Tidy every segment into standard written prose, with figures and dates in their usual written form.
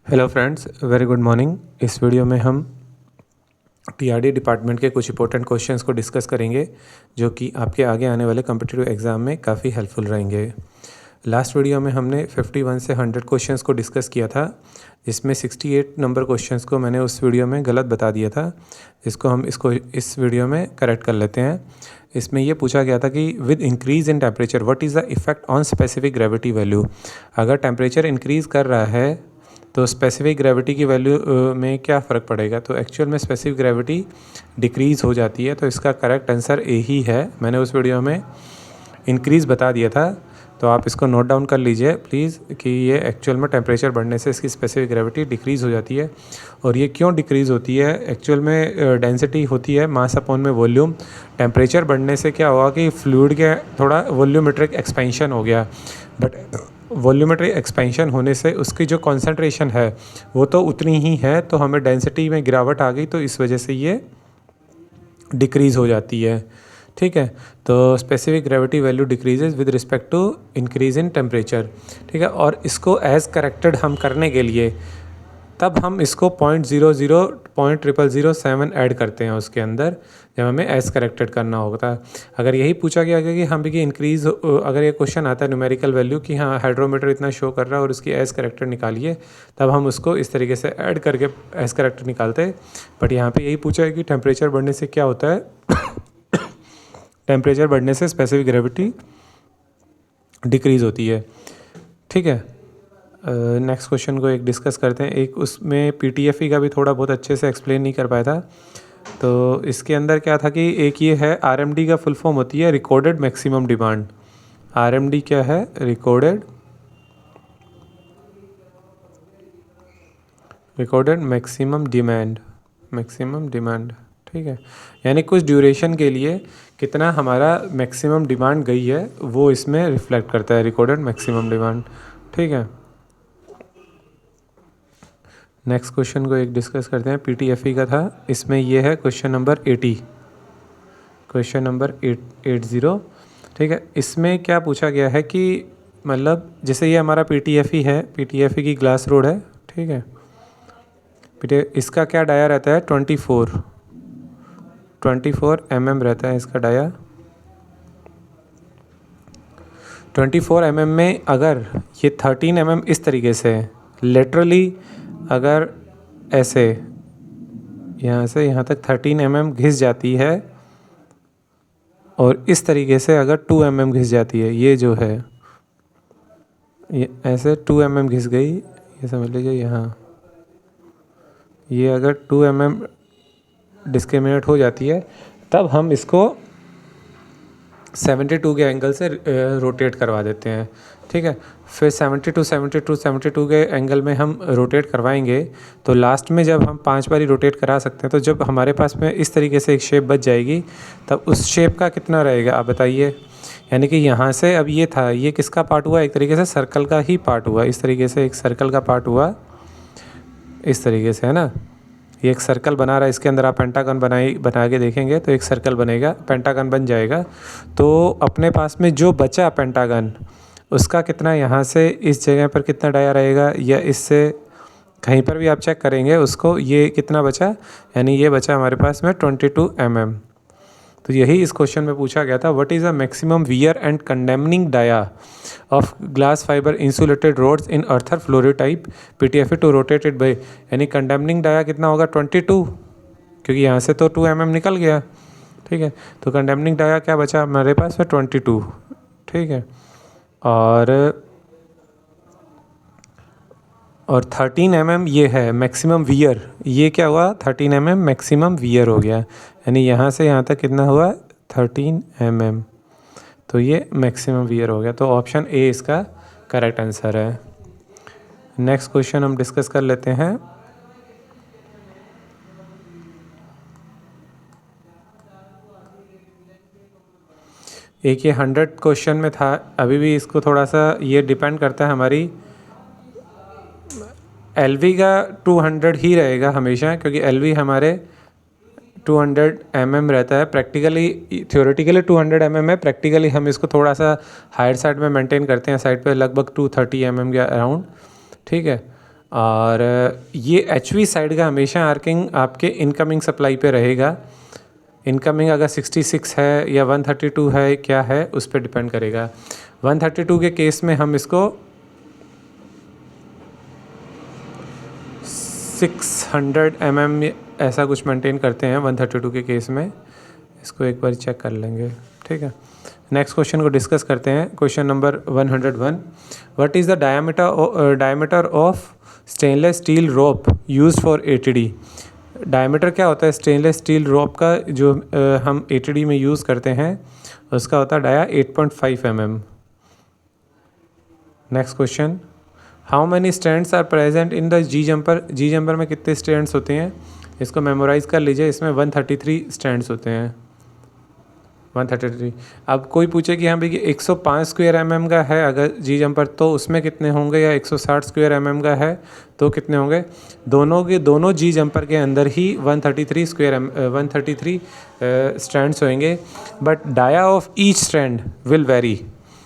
Hello friends, very good morning. इस video में हम टीआरडी डिपार्टमेंट के कुछ इंपॉर्टेंट क्वेश्चंस को डिस्कस करेंगे जो कि आपके आगे आने वाले कॉम्पिटिटिव एग्ज़ाम में काफ़ी हेल्पफुल रहेंगे। लास्ट वीडियो में हमने 51 से 100 क्वेश्चंस को डिस्कस किया था, जिसमें 68 नंबर क्वेश्चंस को मैंने उस वीडियो में गलत बता दिया था, जिसको हम इस वीडियो में करेक्ट कर लेते हैं। इसमें ये पूछा गया था कि with increase in temperature what is the effect on specific gravity value. अगर टेम्परेचर इंक्रीज़ कर रहा है तो स्पेसिफिक ग्रेविटी की वैल्यू में क्या फ़र्क पड़ेगा। तो एक्चुअल में स्पेसिफिक ग्रेविटी डिक्रीज़ हो जाती है, तो इसका करेक्ट आंसर ए ही है। मैंने उस वीडियो में इंक्रीज़ बता दिया था, तो आप इसको नोट डाउन कर लीजिए प्लीज़ कि ये एक्चुअल में टेम्परेचर बढ़ने से इसकी स्पेसिफिक ग्रेविटी डिक्रीज़ हो जाती है। और ये क्यों डिक्रीज़ होती है? एक्चुअल में डेंसिटी होती है मास अपॉन में वॉल्यूम। टेम्परेचर बढ़ने से क्या हुआ कि फ्लूइड के थोड़ा वॉल्यूमेट्रिक एक्सपेंशन हो गया, बट वॉल्यूमेट्रिक एक्सपेंशन होने से उसकी जो कॉन्सेंट्रेशन है वो तो उतनी ही है, तो हमें डेंसिटी में गिरावट आ गई, तो इस वजह से ये डिक्रीज़ हो जाती है। ठीक है, तो specific gravity value decreases with respect to increase in temperature. ठीक है, और इसको एज़ करेक्टेड हम करने के लिए तब हम इसको 0.0007 ऐड करते हैं उसके अंदर, जब हमें एज़ करेक्टेड करना होता है। अगर यही पूछा गया कि हम भी इंक्रीज़, अगर ये क्वेश्चन आता है न्यूमेरिकल वैल्यू कि हाँ हाइड्रोमीटर इतना शो कर रहा है और उसकी एज़ करेक्टेड निकालिए, तब हम उसको इस तरीके से ऐड करके एज़ करेक्टेड निकालते हैं। बट यहाँ पे यही पूछा है कि टेम्परेचर बढ़ने से क्या होता है टेम्परेचर बढ़ने से स्पेसिफिक ग्रेविटी डिक्रीज़ होती है। ठीक है, नेक्स्ट क्वेश्चन को एक डिस्कस करते हैं। एक उसमें पीटीएफई का भी थोड़ा बहुत अच्छे से एक्सप्लेन नहीं कर पाया था, तो इसके अंदर क्या था कि एक ये है आरएमडी का फुल फॉर्म होती है रिकॉर्डेड मैक्सिमम डिमांड। आरएमडी क्या है? Recorded maximum demand. ठीक है, यानी कुछ ड्यूरेशन के लिए कितना हमारा मैक्सिमम डिमांड गई है वो इसमें रिफ्लेक्ट करता है, रिकॉर्डेड मैक्सिमम डिमांड। ठीक है, नेक्स्ट क्वेश्चन को एक डिस्कस करते हैं। पीटीएफई का था, इसमें ये है क्वेश्चन नंबर 80। ठीक है, इसमें क्या पूछा गया है कि मतलब जैसे ये हमारा पीटीएफई है, पीटीएफई की ग्लास रोड है। ठीक है, इसका क्या डाया रहता है? 24 mm रहता है इसका डाया। 24 mm में अगर ये 13 mm इस तरीके से लेटरली, अगर ऐसे यहाँ से यहाँ तक 13 mm घिस जाती है और इस तरीके से अगर 2 mm घिस जाती है, ये जो है ये ऐसे 2 mm घिस गई, ये समझ लीजिए यहाँ, ये अगर 2 mm डिस्क्रिमिनेट हो जाती है, तब हम इसको 72 के एंगल से रोटेट करवा देते हैं। ठीक है, फिर 72 के एंगल में हम रोटेट करवाएंगे, तो लास्ट में जब हम 5 बारी रोटेट करा सकते हैं, तो जब हमारे पास में इस तरीके से एक शेप बच जाएगी, तब उस शेप का कितना रहेगा आप बताइए। यानी कि यहाँ से अब ये था, ये किसका पार्ट हुआ? एक तरीके से सर्कल का ही पार्ट हुआ, इस तरीके से एक सर्कल का पार्ट हुआ, इस तरीके से, है ना। ये एक सर्कल बना रहा है, इसके अंदर आप पेंटागन बना के देखेंगे तो एक सर्कल बनेगा, पेंटागन बन जाएगा। तो अपने पास में जो बचा पेंटागन, उसका कितना यहाँ से इस जगह पर कितना डाया रहेगा, या इससे कहीं पर भी आप चेक करेंगे उसको, ये कितना बचा, यानी ये बचा हमारे पास में 22 mm। तो यही इस क्वेश्चन में पूछा गया था, what is the maximum wear and condemning dia of glass fibre insulated rods in either fluorotype PTFE to rotated by, यानी कंडेमनिंग डाया कितना होगा? 22, क्योंकि यहाँ से तो 2 mm निकल गया। ठीक है, तो कंडेमनिंग डाया क्या बचा हमारे पास में? 22। ठीक है, और 13 mm ये है मैक्सिमम वियर, ये क्या हुआ? 13 mm मैक्सिमम वियर हो गया, यानी यहाँ से यहाँ तक कितना हुआ? 13 mm, तो ये मैक्सिमम वियर हो गया। तो ऑप्शन ए इसका करेक्ट आंसर है। नेक्स्ट क्वेश्चन हम डिस्कस कर लेते हैं। एक ये 100 क्वेश्चन में था, अभी भी इसको थोड़ा सा ये डिपेंड करता है, हमारी एलवी का 200 ही रहेगा हमेशा, क्योंकि एलवी हमारे 200 mm रहता है। प्रैक्टिकली, थ्योरेटिकली 200 mm है, प्रैक्टिकली हम इसको थोड़ा सा हायर साइड में मेंटेन करते हैं, साइड पे लगभग 230 mm के अराउंड। ठीक है, और ये HV साइड का हमेशा आर्किंग आपके इनकमिंग सप्लाई पे रहेगा। इनकमिंग अगर 66 है या 132 है क्या है उस पर डिपेंड करेगा। 132 के केस में हम इसको 600 mm ऐसा कुछ मेंटेन करते हैं 132 के केस में। इसको एक बार चेक कर लेंगे, ठीक है। नेक्स्ट क्वेश्चन को डिस्कस करते हैं। Question number 101, what is the diameter of stainless steel rope used for ATD। Diameter क्या होता है स्टेनलेस स्टील रोप का जो हम ATD में यूज़ करते हैं, उसका होता है dia 8.5 mm। Next question, how many stands are present in the G jumper. G jumper में कितने स्टैंड्स होते हैं, इसको मेमोराइज कर लीजिए। इसमें 133 स्टैंड्स होते हैं, 133। अब कोई पूछे कि हाँ भाई 105 स्क्वायर mm का है अगर जी जंपर तो उसमें कितने होंगे, या 160 स्क्वायर mm का है तो कितने होंगे। दोनों जी जंपर के अंदर ही 133 स्ट्रैंड्स होंगे, but dia of each strand will vary.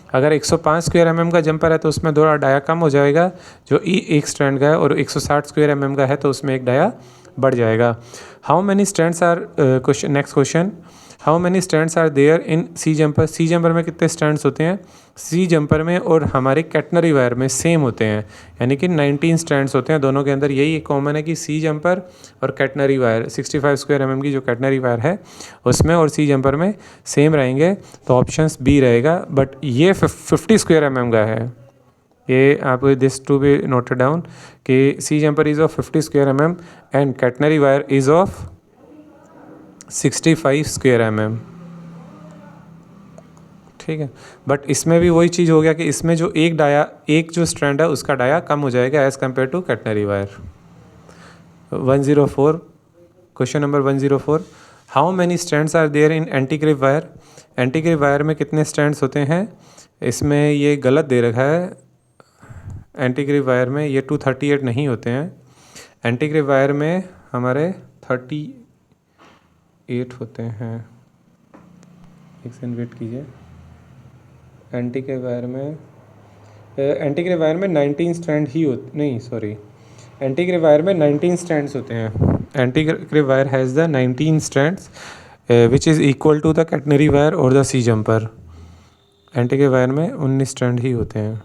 अगर 105 स्क्वायर mm का जंपर है तो उसमें थोड़ा डाया कम हो जाएगा जो एक स्ट्रैंड का है, और 160 स्क्वायर mm का है तो उसमें एक डाया बढ़ जाएगा। How many strands are next question, how many stands are there in C jumper. C jumper में कितने स्टैंड्स होते हैं, सी जंपर में और हमारे कैटनरी वायर में सेम होते हैं, यानी कि 19 स्टैंड्स होते हैं दोनों के अंदर। यही कॉमन है कि सी जंपर और कैटनरी वायर 65 स्क्वायर mm की जो कैटनरी वायर है उसमें और सी जंपर में सेम रहेंगे, तो ऑप्शन बी रहेगा। बट ये 50 स्क्वायर mm का है, ये आपको this to be noted down कि C jumper is of 50 square mm and catenary wire is of 65 square mm, ठीक है। बट इसमें भी वही चीज़ हो गया कि इसमें जो एक जो स्ट्रैंड है उसका डाया कम हो जाएगा as compare to catenary wire. 104, question number 104, how many strands are there in anti grip wire. Anti grip wire में कितने स्ट्रैंड्स होते हैं, इसमें ये गलत दे रखा है। एंटी ग्रिप वायर में ये 238 नहीं होते हैं, एंटी ग्रिप वायर में हमारे 38 होते हैं। एक सेकंड वेट कीजिए। एंटी ग्रिप वायर में 19 स्ट्रैंड ही होते, नहीं सॉरी, एंटी ग्रिप वायर में 19 स्ट्रैंड्स होते हैं। Anti grip wire has the 19 strands which is equal to the catenary wire और the C jumper. Anti grip wire में 19 स्ट्रैंड ही होते हैं।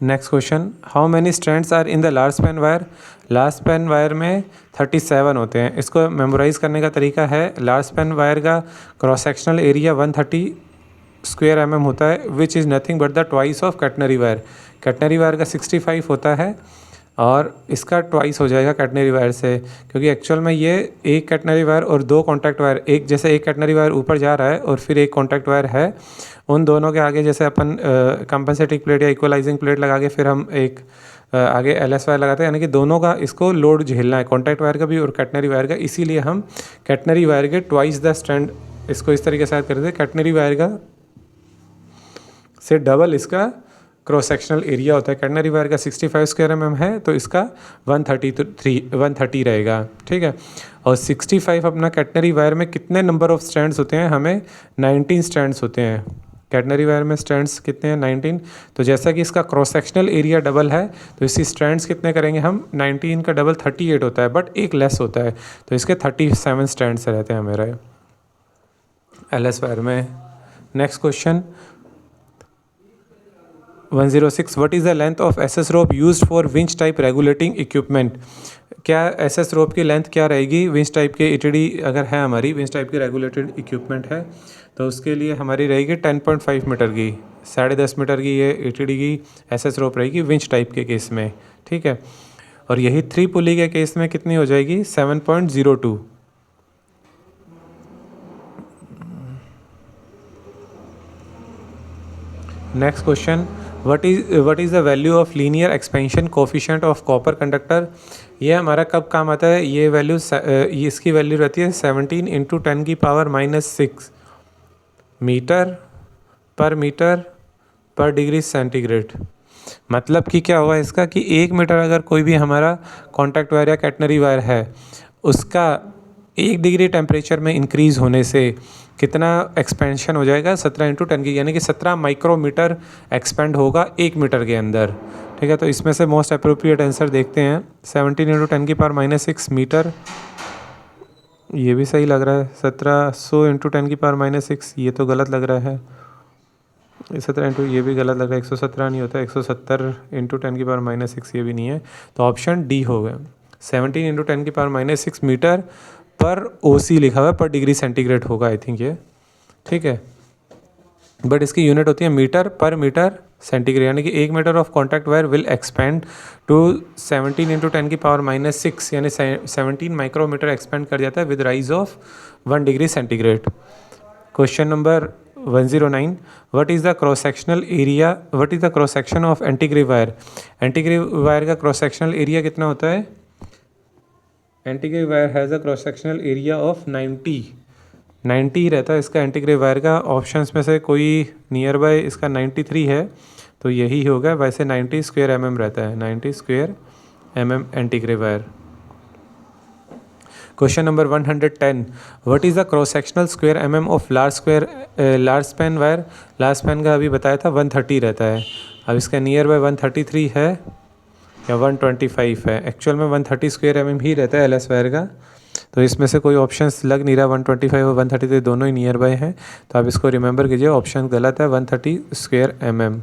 Next question, how many strands are in the large span wire. Large span wire में 37 होते हैं। इसको memorise करने का तरीका है, लार्ज स्पैन वायर का cross sectional area 130 square mm होता है, which is nothing but the twice of catenary wire. Catenary wire का 65 होता है और इसका ट्वाइस हो जाएगा कैटनरी वायर से, क्योंकि एक्चुअल में ये एक कैटनरी वायर और दो कॉन्टैक्ट वायर, एक जैसे एक कैटनरी वायर ऊपर जा रहा है और फिर एक कॉन्टैक्ट वायर है, उन दोनों के आगे जैसे अपन कंपनसेटिंग प्लेट या इक्वलाइजिंग प्लेट लगा के फिर हम एक आगे LS वायर लगाते हैं, यानी कि दोनों का इसको लोड झेलना है, कॉन्टैक्ट वायर का भी और कैटनरी वायर का। इसीलिए हम कैटनरी वायर के ट्वाइस द स्ट्रैंड इसको इस तरीके से याद करते हैं, कैटनरी वायर का से डबल इसका क्रॉस सेक्शनल एरिया होता है। कैटनरी वायर का 65 स्क्वायर mm है तो इसका 130 रहेगा, ठीक है। और 65 अपना कैटनरी वायर में कितने नंबर ऑफ स्ट्रैंड्स होते हैं, हमें 19 स्ट्रैंड्स होते हैं। कैटनरी वायर में स्ट्रैंड्स कितने हैं, 19। तो जैसा कि इसका क्रॉस सेक्शनल एरिया डबल है तो इसी स्ट्रैंड्स कितने करेंगे हम, 19 का डबल 38 होता है, बट एक लेस होता है तो इसके 37 स्ट्रैंड्स रहते हैं मेरे LS वायर में। Next question 106, what is the length of SS rope used for winch type regulating equipment. क्या SS रोप की लेंथ क्या रहेगी, विंच टाइप के ATD अगर है हमारी विंच टाइप की रेगुलेटेड इक्विपमेंट है तो उसके लिए हमारी रहेगी 10.5 मीटर की, 10.5 मीटर की ये ATD की SS रोप रहेगी विंच टाइप के केस में, ठीक है। और यही 3 पुली के केस में कितनी हो जाएगी, 7.02। Next question, what is the value of linear expansion coefficient of copper conductor. ये हमारा कब काम आता है, ये वैल्यू इसकी वैल्यू रहती है 17 × 10⁻⁶ मीटर पर डिग्री सेंटीग्रेड। मतलब कि क्या हुआ इसका कि 1 मीटर अगर कोई भी हमारा कॉन्टैक्ट वायर या कैटनरी वायर है उसका 1 डिग्री टेम्परेचर में इंक्रीज़ होने से कितना एक्सपेंशन हो जाएगा, 17 इंटू 10 की, यानी कि 17 माइक्रोमीटर एक्सपेंड होगा 1 मीटर के अंदर। ठीक है, तो इसमें से मोस्ट अप्रोप्रिएट आंसर देखते हैं। 17 इंटू 10 की पावर -6 मीटर, ये भी सही लग रहा है। 1700 इंटू 10 की पावर -6, ये तो गलत लग रहा है। 17 इंटू, ये भी गलत लग रहा है, 117 नहीं होता, 170 इंटू 10 की पावर -6, ये भी नहीं है। तो ऑप्शन डी हो गया। 17 इंटू 10 की पावर -6 मीटर पर OC लिखा हुआ है, पर डिग्री सेंटीग्रेड होगा आई थिंक ये। ठीक है, बट इसकी यूनिट होती है मीटर पर मीटर सेंटीग्रेड, यानी कि 1 metre of contact wire will expand to 17 into 10 की पावर -6, यानी 17 माइक्रोमीटर एक्सपेंड कर जाता है with rise of 1 degree centigrade. Question number 109, what is the cross sectional area, what is the cross section of anti creep wire. Anti creep wire का cross sectional area कितना होता है? Anti creep wire has a cross sectional area of 90 ही रहता है इसका एंटीग्रेव wire का। Options में से कोई नियर बाय इसका 93 है, तो यही होगा। वैसे 90 स्क्वायर mm रहता है, 90 square mm anti creep wire. Question number 110, what is the cross sectional square mm of large span wire. Large span का अभी बताया था 130 रहता है, अब इसका नियर बाय 133 है या 125 है। एक्चुअल में 130 स्क्वायर mm ही रहता है LS वायर का, तो इसमें से कोई ऑप्शंस लग नहीं रहा। 125 और 133 दोनों ही नियर बाय हैं, तो आप इसको रिमेंबर कीजिए, ऑप्शन गलत है, 130 square mm।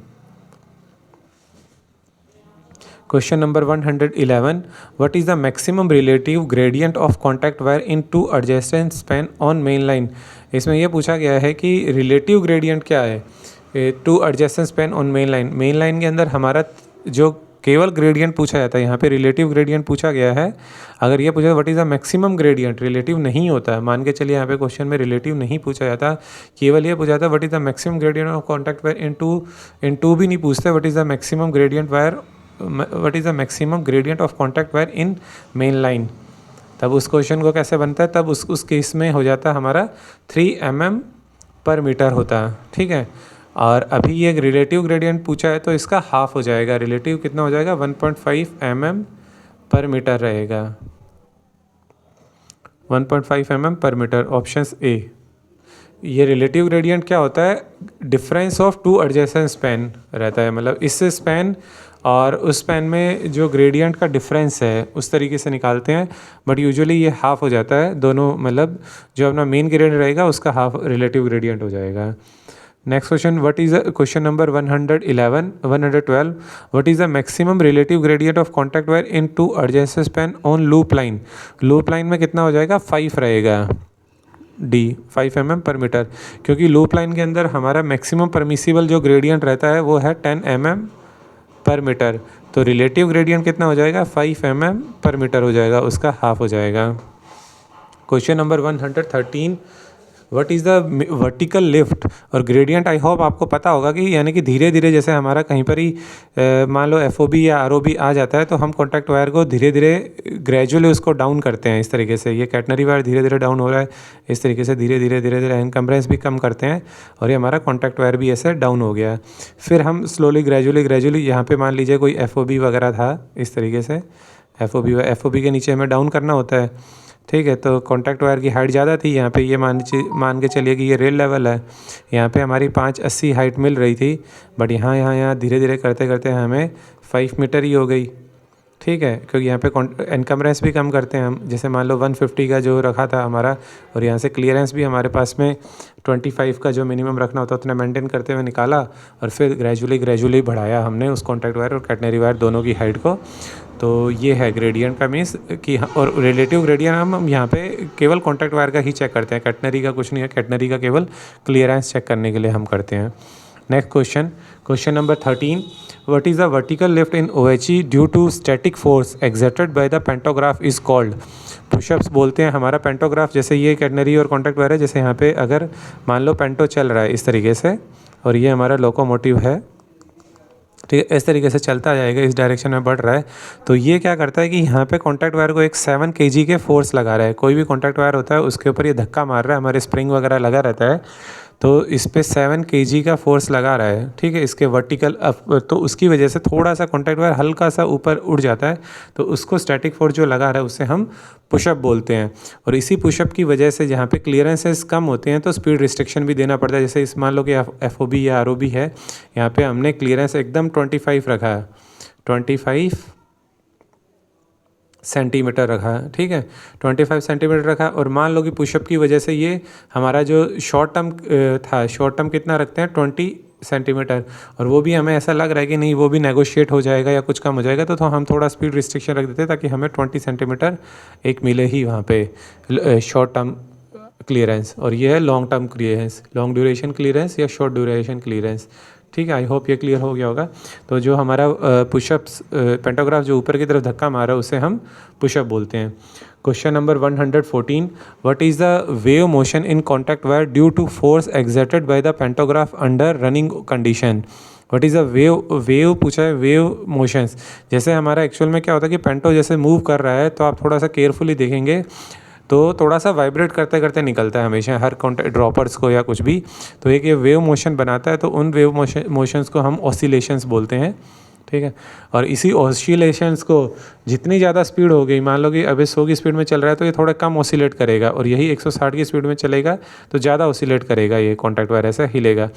Question number 111, what is the maximum relative gradient of contact wire in 2 adjacent span on main line. इसमें यह पूछा गया है कि रिलेटिव ग्रेडियंट क्या है 2 adjacent span on main line. Main line के अंदर हमारा जो केवल ग्रेडियंट पूछा जाता है, यहाँ पे रिलेटिव ग्रेडियंट पूछा गया है। अगर ये पूछा what is the maximum gradient, relative नहीं होता है, मान के चलिए यहाँ पे क्वेश्चन में रिलेटिव नहीं पूछा जाता, केवल ये पूछा जाता what is the maximum gradient of contact wire in two भी नहीं पूछते, what is the maximum gradient wire, what is the maximum gradient of contact wire in main line. तब उस क्वेश्चन को कैसे बनता है, तब उस केस में हो जाता है हमारा 3 mm पर मीटर होता है। ठीक है, और अभी ये रिलेटिव ग्रेडियंट पूछा है तो इसका हाफ हो जाएगा। रिलेटिव कितना हो जाएगा, 1.5 mm पर मीटर रहेगा, 1.5 mm पर मीटर, ऑप्शन ए। ये रिलेटिव ग्रेडियंट क्या होता है, डिफरेंस ऑफ 2 एडजेसेंट स्पैन रहता है, मतलब इस स्पैन और उस स्पैन में जो ग्रेडियंट का डिफरेंस है उस तरीके से निकालते हैं, बट यूजुअली ये हाफ हो जाता है दोनों, मतलब जो अपना मेन ग्रेडियंट रहेगा उसका हाफ रिलेटिव ग्रेडियंट हो जाएगा। Next question, what is question number 112, what is the maximum relative gradient of contact wire in 2 adjacent span on loop line. Loop line में कितना हो जाएगा, 5 रहेगा, डी 5 mm पर मीटर, क्योंकि लूप लाइन के अंदर हमारा मैक्सिमम परमिसिबल जो ग्रेडियंट रहता है वो है 10 mm पर मीटर, तो रिलेटिव ग्रेडियंट कितना हो जाएगा, 5 mm पर मीटर हो जाएगा, उसका हाफ हो जाएगा। Question number 113, what is the vertical lift और ग्रेडियंट। आई होप आपको पता होगा कि यानी कि धीरे धीरे जैसे हमारा कहीं पर ही मान लो FOB या ROB आ जाता है, तो हम कॉन्टैक्ट वायर को धीरे धीरे ग्रेजुअली उसको डाउन करते हैं इस तरीके से। ये कैटनरी वायर धीरे धीरे डाउन हो रहा है इस तरीके से, धीरे धीरे इनकम्बरेंस भी कम करते हैं, और ये हमारा कॉन्टैक्ट वायर भी ऐसे डाउन हो गया। फिर हम स्लोली ग्रेजुअली यहाँ पे मान लीजिए कोई FOB वगैरह था इस तरीके से, FOB के नीचे हमें डाउन करना होता है। ठीक है, तो कॉन्टैक्ट वायर की हाइट ज़्यादा थी, यहाँ पे ये मान के चलिए कि ये रेल लेवल है, यहाँ पे हमारी 580 हाइट मिल रही थी, बट यहाँ धीरे धीरे करते करते हमें 5 मीटर ही हो गई। ठीक है, क्योंकि यहाँ पे इनकम्बरेंस भी कम करते हैं हम, जैसे मान लो 150 का जो रखा था हमारा, और यहाँ से क्लियरेंस भी हमारे पास में 25 का जो मिनिमम रखना होता है उतना मेंटेन करते हुए निकाला, और फिर ग्रेजुअली बढ़ाया हमने उस कॉन्टैक्ट वायर और कैटनरी वायर दोनों की हाइट को। तो ये है ग्रेडियंट का मीन्स कि, और रिलेटिव ग्रेडियंट हम यहाँ पे केवल कॉन्टैक्ट वायर का ही चेक करते हैं, कैटनरी का कुछ नहीं है, कैटनरी का केवल क्लियरेंस चेक करने के लिए हम करते हैं। Next question number 13, what is the vertical lift in OHE due to static force exerted by the pantograph is called. Pushups बोलते हैं हमारा पेंटोग्राफ, जैसे ये कैटनरी और कॉन्टैक्ट वायर है, जैसे यहाँ पे अगर मान लो पेंटो चल रहा है इस तरीके से, और ये हमारा लोकोमोटिव है, ठीक है, इस तरीके से चलता जाएगा, इस डायरेक्शन में बढ़ रहा है, तो ये क्या करता है कि यहाँ पे कॉन्टैक्ट वायर को एक 7 kg के फोर्स लगा रहा है। कोई भी कॉन्टैक्ट वायर होता है उसके ऊपर ये धक्का मार रहा है, हमारे स्प्रिंग वगैरह लगा रहता है, तो इस पे 7 kg का फोर्स लगा रहा है, ठीक है, इसके वर्टिकल तो उसकी वजह से थोड़ा सा कॉन्टैक्ट वायर हल्का सा ऊपर उड़ जाता है, तो उसको स्टैटिक फोर्स जो लगा रहा है उसे हम पुशअप बोलते हैं। और इसी पुशअप की वजह से जहाँ पे क्लियरेंसेस कम होते हैं तो स्पीड रिस्ट्रिक्शन भी देना पड़ता है। जैसे इस मान लो कि FOB या ROB है, यहाँ पे हमने क्लियरेंस एकदम 25 रखा है, 25 सेंटीमीटर रखा है, ठीक है, 25 सेंटीमीटर रखा। और मान लो कि पुशअप की वजह से ये हमारा जो शॉर्ट टर्म था, शॉर्ट टर्म कितना रखते हैं 20 सेंटीमीटर, और वो भी हमें ऐसा लग रहा है कि नहीं वो भी नेगोशिएट हो जाएगा या कुछ कम हो जाएगा, तो हम थोड़ा स्पीड रिस्ट्रिक्शन रख देते हैं ताकि हमें 20 सेंटीमीटर एक मिले ही वहाँ पे शॉर्ट टर्म क्लियरेंस। और ये है long term clearance, long duration clearance या शॉर्ट ड्यूरेशन क्लियरेंस, ठीक है। आई होप ये क्लियर हो गया होगा। तो जो हमारा पुशअप्स पेंटोग्राफ जो ऊपर की तरफ धक्का मारा है उसे हम पुशअप बोलते हैं। Question number 114, what is the wave motion in contact wire due to force exerted by the pantograph under running condition. What is a wave पूछा है, वेव मोशंस। जैसे हमारा एक्चुअल में क्या होता है कि पेंटो जैसे मूव कर रहा है तो आप थोड़ा सा केयरफुली देखेंगे तो थोड़ा सा वाइब्रेट करते करते निकलता है हमेशा हर कॉन्टैक्ट ड्रॉपर्स को या कुछ भी, तो एक ये वेव मोशन बनाता है। तो उन वेव मोशंस को हम ऑसिलेशंस बोलते हैं, ठीक है। और इसी ऑसिलेशंस को जितनी ज़्यादा स्पीड हो गई, मान लो कि अब 100 की स्पीड में चल रहा है तो ये थोड़ा कम ऑसिलेट करेगा, और यही 160 की स्पीड में चलेगा तो ज़्यादा ऑसिलेट करेगा, ये कॉन्टैक्ट वायर ऐसा हिलेगा।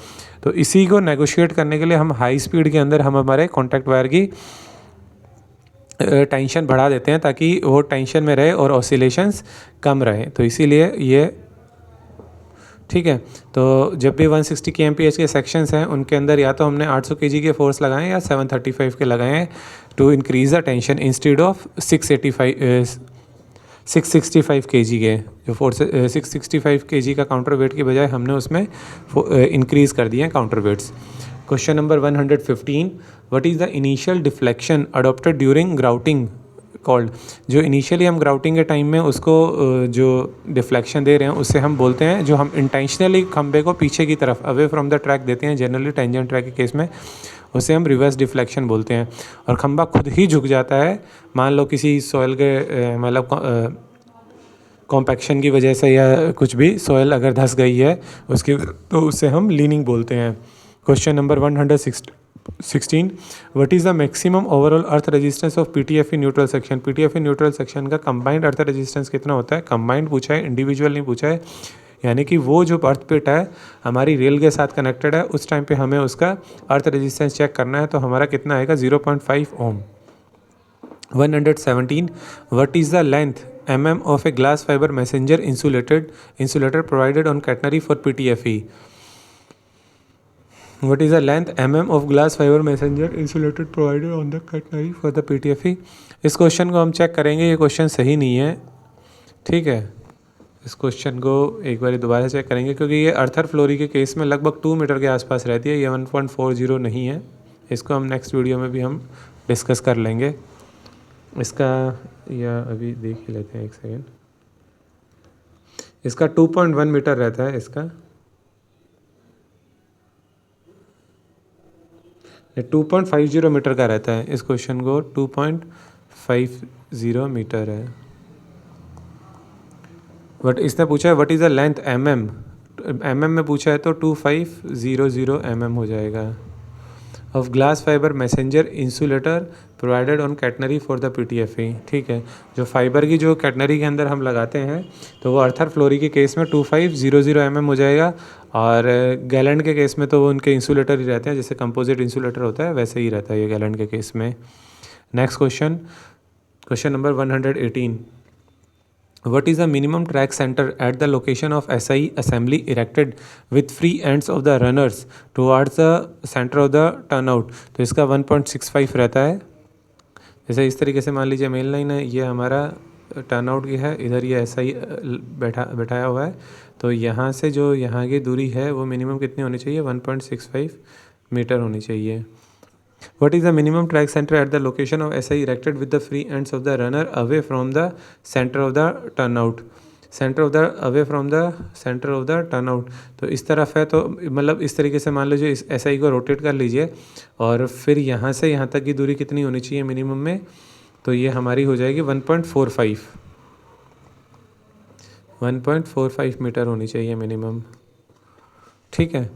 तो इसी को नेगोशिएट करने के लिए हम हाई स्पीड के अंदर हम हमारे कॉन्टैक्ट वायर की टेंशन बढ़ा देते हैं ताकि वो टेंशन में रहे और ऑसिलेशंस कम रहे, तो इसीलिए ये, ठीक है। तो जब भी 160 kmph के सेक्शंस हैं उनके अंदर या तो हमने 800 kg के फोर्स लगाए या 735 के लगाए हैं to increase the tension instead of 665 kg के जो फोर्स 665 kg का काउंटर वेट की बजाय हमने उसमें इंक्रीज़ कर दिए हैं counter weights. Question number 115, what is the initial deflection adopted during grouting called. जो इनिशियली हम ग्राउटिंग के टाइम में उसको जो डिफ्लेक्शन दे रहे हैं उससे हम बोलते हैं, जो हम इंटेंशनली खंबे को पीछे की तरफ अवे फ्रॉम द ट्रैक देते हैं जनरली टेंजेंट ट्रैक के केस में, उसे हम रिवर्स डिफ्लेक्शन बोलते हैं। और खंबा खुद ही झुक जाता है, मान लो किसी सॉइल के मतलब कॉम्पैक्शन की वजह से या कुछ भी सॉइल अगर धंस गई है उसकी, तो उसे हम लीनिंग बोलते हैं। Question number 116, what is the maximum overall earth resistance of PTFE neutral section. PTFE neutral section का कंबाइंड अर्थ रेजिस्टेंस कितना होता है, कंबाइंड पूछा है, इंडिविजुअल नहीं पूछा है, यानी कि वो जो अर्थ पिट है हमारी रेल के साथ कनेक्टेड है उस टाइम पे हमें उसका अर्थ रेजिस्टेंस चेक करना है, तो हमारा कितना आएगा 0.5 ओम। 117, what is the length mm of a glass fiber messenger insulator provided on catenary for PTFE। What is the length mm of glass fiber messenger insulator provided on the catenary for the PTFE। इस question को हम check करेंगे, ये question सही नहीं है, ठीक है। इस क्वेश्चन को एक बार दोबारा चेक करेंगे क्योंकि ये अर्थर फ्लोरी के केस में लगभग 2 मीटर के आसपास रहती है, ये 1.40 नहीं है। इसको हम नेक्स्ट वीडियो में भी हम डिस्कस कर लेंगे इसका, या अभी देख ही लेते हैं एक सेकेंड। इसका 2.1 मीटर रहता है, इसका 2.50 मीटर का रहता है। इस क्वेश्चन को 2.50 मीटर है। बट इसने पूछा है what is the length mm में पूछा है तो 2500 mm हो जाएगा। Of glass fibre messenger insulator provided on catenary for the PTFE, ठीक है। जो फाइबर की जो कैटनरी के अंदर हम लगाते हैं तो वो अर्थर फ्लोरी के केस में 2500 mm हो जाएगा, और गैलेंड के केस में तो वो उनके इंसुलेटर ही रहते हैं, जैसे कंपोजिट इंसुलेटर होता है वैसे ही रहता है ये गैलेंड के केस में। Next question, question number 118, What is the minimum track center at the location of SI assembly erected with free ends of the runners towards the center of the turnout। तो इसका 1.65 रहता है। जैसे इस तरीके से मान लीजिए मेन लाइन है, ये हमारा टर्नआउट की है, इधर ये SI बैठाया हुआ है, तो यहाँ से जो यहाँ की दूरी है वो मिनिमम कितनी होनी चाहिए, 1.65 मीटर होनी चाहिए। What is the minimum track center at the location of SI erected with the free ends of the runner away from the center of the turnout। away from the center of the turnout, तो इस तरफ है, तो मतलब इस तरीके से मान लीजिए इस SI को रोटेट कर लीजिए, और फिर यहाँ से यहाँ तक की दूरी कितनी होनी चाहिए मिनिमम में, तो ये हमारी हो जाएगी 1.45 मीटर होनी चाहिए मिनिमम। ठीक है।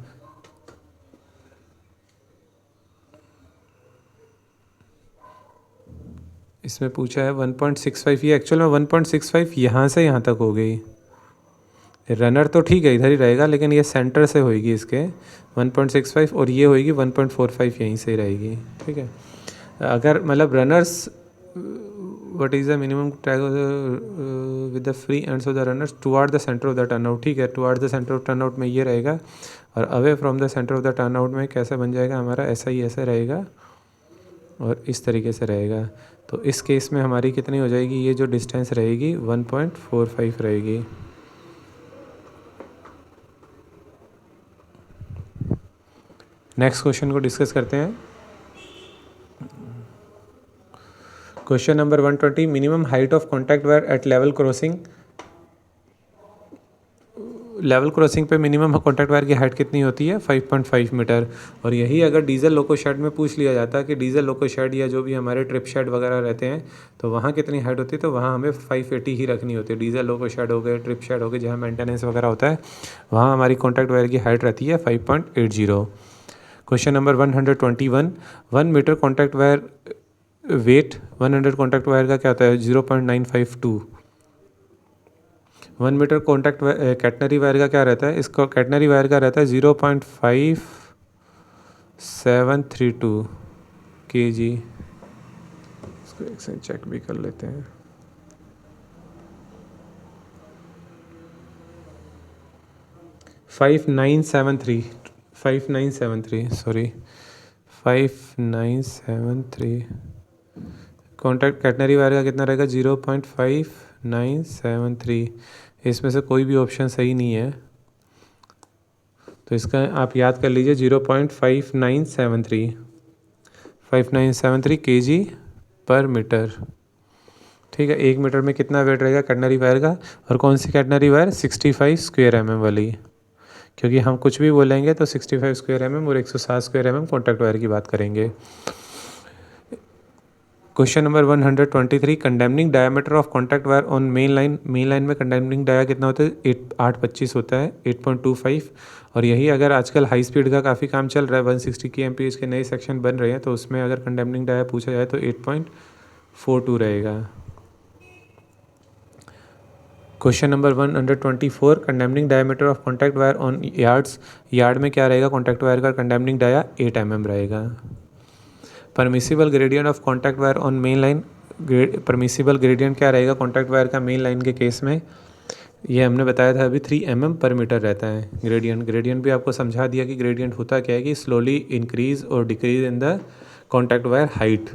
इसमें पूछा है 1.65, ये एक्चुअल में 1.65 यहाँ से यहाँ तक हो गई। रनर तो ठीक है इधर ही रहेगा, लेकिन ये सेंटर से होएगी इसके 1.65 और ये होएगी 1.45 यहीं से ही रहेगी। ठीक है, अगर मतलब runners what is the minimum track with the free ends of the runners toward the centre of the turnout. ठीक है, toward the centre of turnout में ये रहेगा, और away from the centre of the turnout में कैसा बन जाएगा हमारा, ऐसा ही ऐसा रहेगा और इस तरीके से रहेगा। तो इस केस में हमारी कितनी हो जाएगी, ये जो डिस्टेंस रहेगी 1.45 रहेगी। नेक्स्ट क्वेश्चन को डिस्कस करते हैं। Question number 120, minimum height of contact wire at level crossing. Level crossing पे मिनिमम कॉन्टैक्ट वायर की हाइट कितनी होती है, 5.5 मीटर। और यही अगर डीजल लोको शेड में पूछ लिया जाता है कि डीजल लोको शेड या जो भी हमारे ट्रिप शेड वगैरह रहते हैं तो वहाँ कितनी हाइट होती है, तो वहाँ हमें 580 ही रखनी होती है। डीजल लोको शेड हो गए, ट्रिप शेड हो गए, जहाँ मेंटेनेंस वगैरह होता है वहाँ हमारी कॉन्टैक्ट वायर की हाइट रहती है 5.80। Question number 121, 1 metre contact wire weight 100 contact wire का क्या होता है, 0.952। 1 मीटर कॉन्टैक्ट कैटनरी वायर का क्या रहता है, इसको कैटनरी वायर का रहता है 0.5732 kg। इसको एक से चेक भी कर लेते हैं। Five nine seven three 5973 contact catenary wire का कितना रहेगा, 0.5973। इसमें से कोई भी ऑप्शन सही नहीं है, तो इसका आप याद कर लीजिए 0.5973 kg पर मीटर। ठीक है, 1 मीटर में कितना वेट रहेगा कैटनरी वायर का, और कौन सी कैटनरी वायर, 65 स्क्वायर mm वाली, क्योंकि हम कुछ भी बोलेंगे तो 65 स्क्वायर mm और 160 स्क्वायर mm कॉन्टैक्ट वायर की बात करेंगे। Question number 123, condemning diameter of contact wire on main line. Main line में कंडेमनिंग डाया कितना होता है, 825 होता है, 8.25। और यही अगर आजकल हाई स्पीड का काफ़ी काम चल रहा है, 160 kmph के नए सेक्शन बन रहे हैं, तो उसमें अगर कंडेमनिंग डाया पूछा जाए तो 8.42 रहेगा। Question number 124, condemning diameter of contact wire on yards. Yard में क्या रहेगा कॉन्टैक्ट वायर का कंडेमनिंग डाया, 8 mm रहेगा। Permissible gradient of contact wire on main line. Permissible gradient क्या रहेगा कॉन्टैक्ट वायर का मेन लाइन के केस में, ये हमने बताया था अभी 3 mm पर मीटर रहता है ग्रेडियंट भी आपको समझा दिया कि ग्रेडियंट होता क्या है कि स्लोली इंक्रीज और decrease in the contact wire height.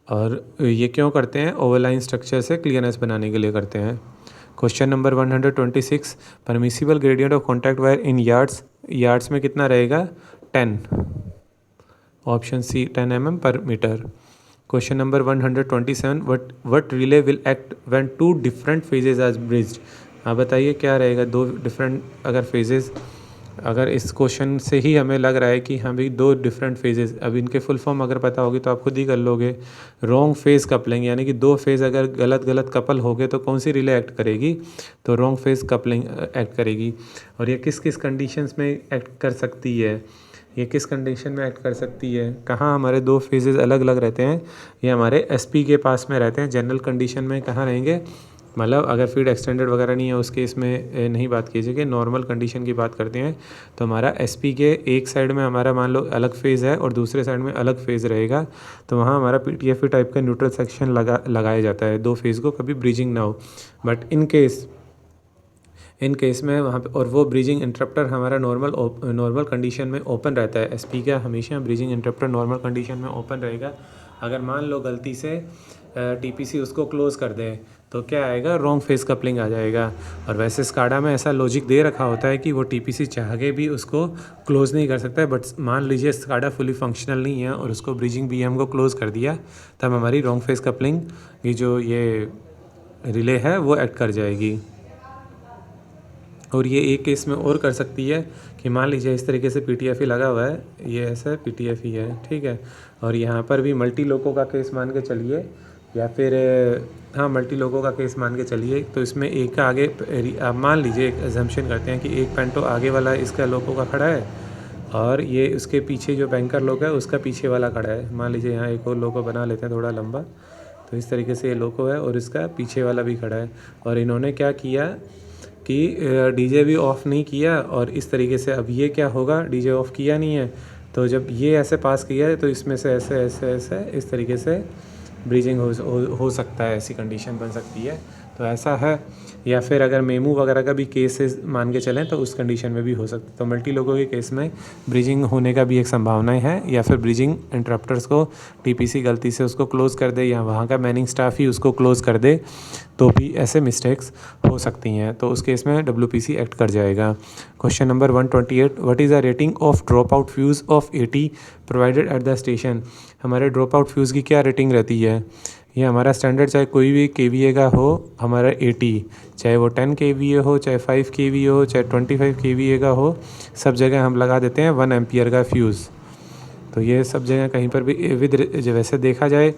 और ये क्यों करते हैं, ओवरलाइन स्ट्रक्चर से क्लियरनेस बनाने के लिए करते हैं। Question number 126, permissible gradient of contact wire in yards. Yards में कितना रहेगा, 10, ऑप्शन सी 10 mm पर metre. Question number 127, what relay will act when 2 different phases are bridged. आप बताइए क्या रहेगा, 2 डिफरेंट अगर फेजेस, अगर इस क्वेश्चन से ही हमें लग रहा है कि हाँ भाई 2 डिफरेंट फेजेस, अब इनके फुल फॉर्म अगर पता होगी तो आप खुद ही कर लोगे। रॉन्ग फेज कपलिंग, यानी कि 2 फेज अगर गलत कपल हो गए तो कौन सी रिले एक्ट करेगी, तो रॉन्ग फेज कपलिंग एक्ट करेगी। और ये किस किस कंडीशंस में एक्ट कर सकती है, ये किस कंडीशन में एक्ट कर सकती है, कहाँ हमारे 2 फेजेस अलग अलग रहते हैं, ये हमारे एसपी के पास में रहते हैं। जनरल कंडीशन में कहाँ रहेंगे, मतलब अगर फीड एक्सटेंडेड वगैरह नहीं है उस केस में नहीं बात कीजिएगा, नॉर्मल कंडीशन की बात करते हैं तो हमारा एसपी के एक साइड में हमारा मान लो अलग फेज़ है और दूसरे साइड में अलग फेज़ रहेगा, तो वहाँ हमारा पीटीएफई टाइप का न्यूट्रल सेक्शन लगाया जाता है 2 फेज़ को, कभी ब्रिजिंग ना हो। बट इन केस में वहाँ पे, और वो ब्रिजिंग इंटरप्टर हमारा नॉर्मल कंडीशन में ओपन रहता है। एसपी का हमेशा ब्रिजिंग इंटरप्टर नॉर्मल कंडीशन में ओपन रहेगा। अगर मान लो गलती से टीपीसी उसको क्लोज़ कर दे तो क्या आएगा, रॉन्ग फेस कपलिंग आ जाएगा। और वैसे स्काडा में ऐसा लॉजिक दे रखा होता है कि वो टीपीसी चाह के भी उसको क्लोज़ नहीं कर सकता है। बट मान लीजिए स्काडा फुली फंक्शनल नहीं है और उसको ब्रिजिंग बीएम को क्लोज़ कर दिया, तब हमारी रॉन्ग फेस कपलिंग की जो ये रिले है वो एक्ट कर जाएगी। और ये एक केस में और कर सकती है कि मान लीजिए इस तरीके से पीटीएफई लगा हुआ है, ये ऐसा पीटीएफई है, ठीक है, और यहाँ पर भी मल्टी लोको का केस मान के चलिए या फिर हाँ मल्टी लोगों का केस मान के चलिए, तो इसमें एक का आगे, आप मान लीजिए एक अजम्पशन करते हैं कि एक पेंटो आगे वाला इसका लोगों का खड़ा है और ये उसके पीछे जो बैंकर लोगो है उसका पीछे वाला खड़ा है। मान लीजिए यहाँ एक और लोगो बना लेते हैं थोड़ा लंबा, तो इस तरीके से ये लोगो है और इसका पीछे वाला भी खड़ा है। और इन्होंने क्या किया कि डीजे भी ऑफ़ नहीं किया, और इस तरीके से अब ये क्या होगा, डीजे ऑफ़ किया नहीं है, तो जब ये ऐसे पास किया है तो इसमें से ऐसे ऐसे ऐसे इस तरीके से ब्रीजिंग हो सकता है, ऐसी कंडीशन बन सकती है। तो ऐसा है। या फिर अगर मेमू वगैरह का भी केसेस मान के चलें तो उस कंडीशन में भी हो सकता है। तो मल्टी लोगों के केस में ब्रीजिंग होने का भी एक संभावनाएं है, या फिर ब्रीजिंग इंटरप्टर्स को टीपीसी गलती से उसको क्लोज़ कर दे या वहाँ का मैनिंग स्टाफ ही उसको क्लोज़ कर दे, तो भी ऐसे मिस्टेक्स हो सकती हैं। तो उस केस में डब्ल्यूपीसी एक्ट कर जाएगा। Question number 128, what is the rating of drop out fuse of 80 provided at the station. हमारे ड्रॉप आउट फ्यूज़ की क्या रेटिंग रहती है। ये हमारा स्टैंडर्ड चाहे कोई भी KVA का हो, हमारा 80, चाहे वो 10 KVA हो, चाहे 5 KVA हो, चाहे 25 KVA का हो, सब जगह हम लगा देते हैं 1 एम्पियर का फ्यूज़। तो ये सब जगह कहीं पर भी विद वैसे देखा जाए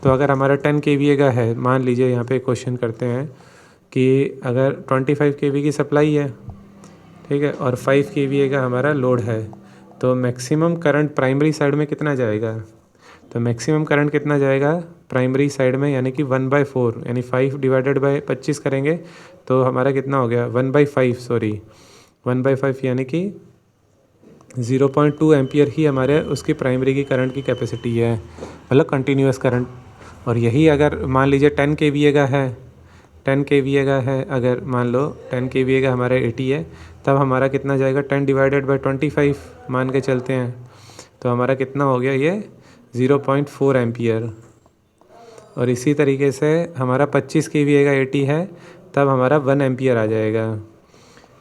तो अगर हमारा 10 KVA का है, मान लीजिए यहाँ पे क्वेश्चन करते हैं कि अगर 25 KV की सप्लाई है, ठीक है, और 5 KVA का हमारा लोड है, तो मैक्सिमम करंट प्राइमरी साइड में कितना जाएगा। तो मैक्सिमम करंट कितना जाएगा प्राइमरी साइड में, यानी कि 1/4, यानी 5 डिवाइडेड बाय 25 करेंगे तो हमारा कितना हो गया 1/5, सॉरी 1/5, यानी कि 0.2 एम्पियर ही हमारे उसकी प्राइमरी की करंट की कैपेसिटी है, मतलब कंटिन्यूस करंट। और यही अगर मान लीजिए 10 KVA का है, 10 KVA का है, अगर मान लो 10 KVA का हमारा 80 है, तब हमारा कितना जाएगा 10 डिवाइडेड बाय 25 मान के चलते हैं, तो हमारा कितना हो गया ये 0.4 एम्पियर। और इसी तरीके से हमारा 25 KVA का 80 है, तब हमारा 1 एम्पियर आ जाएगा।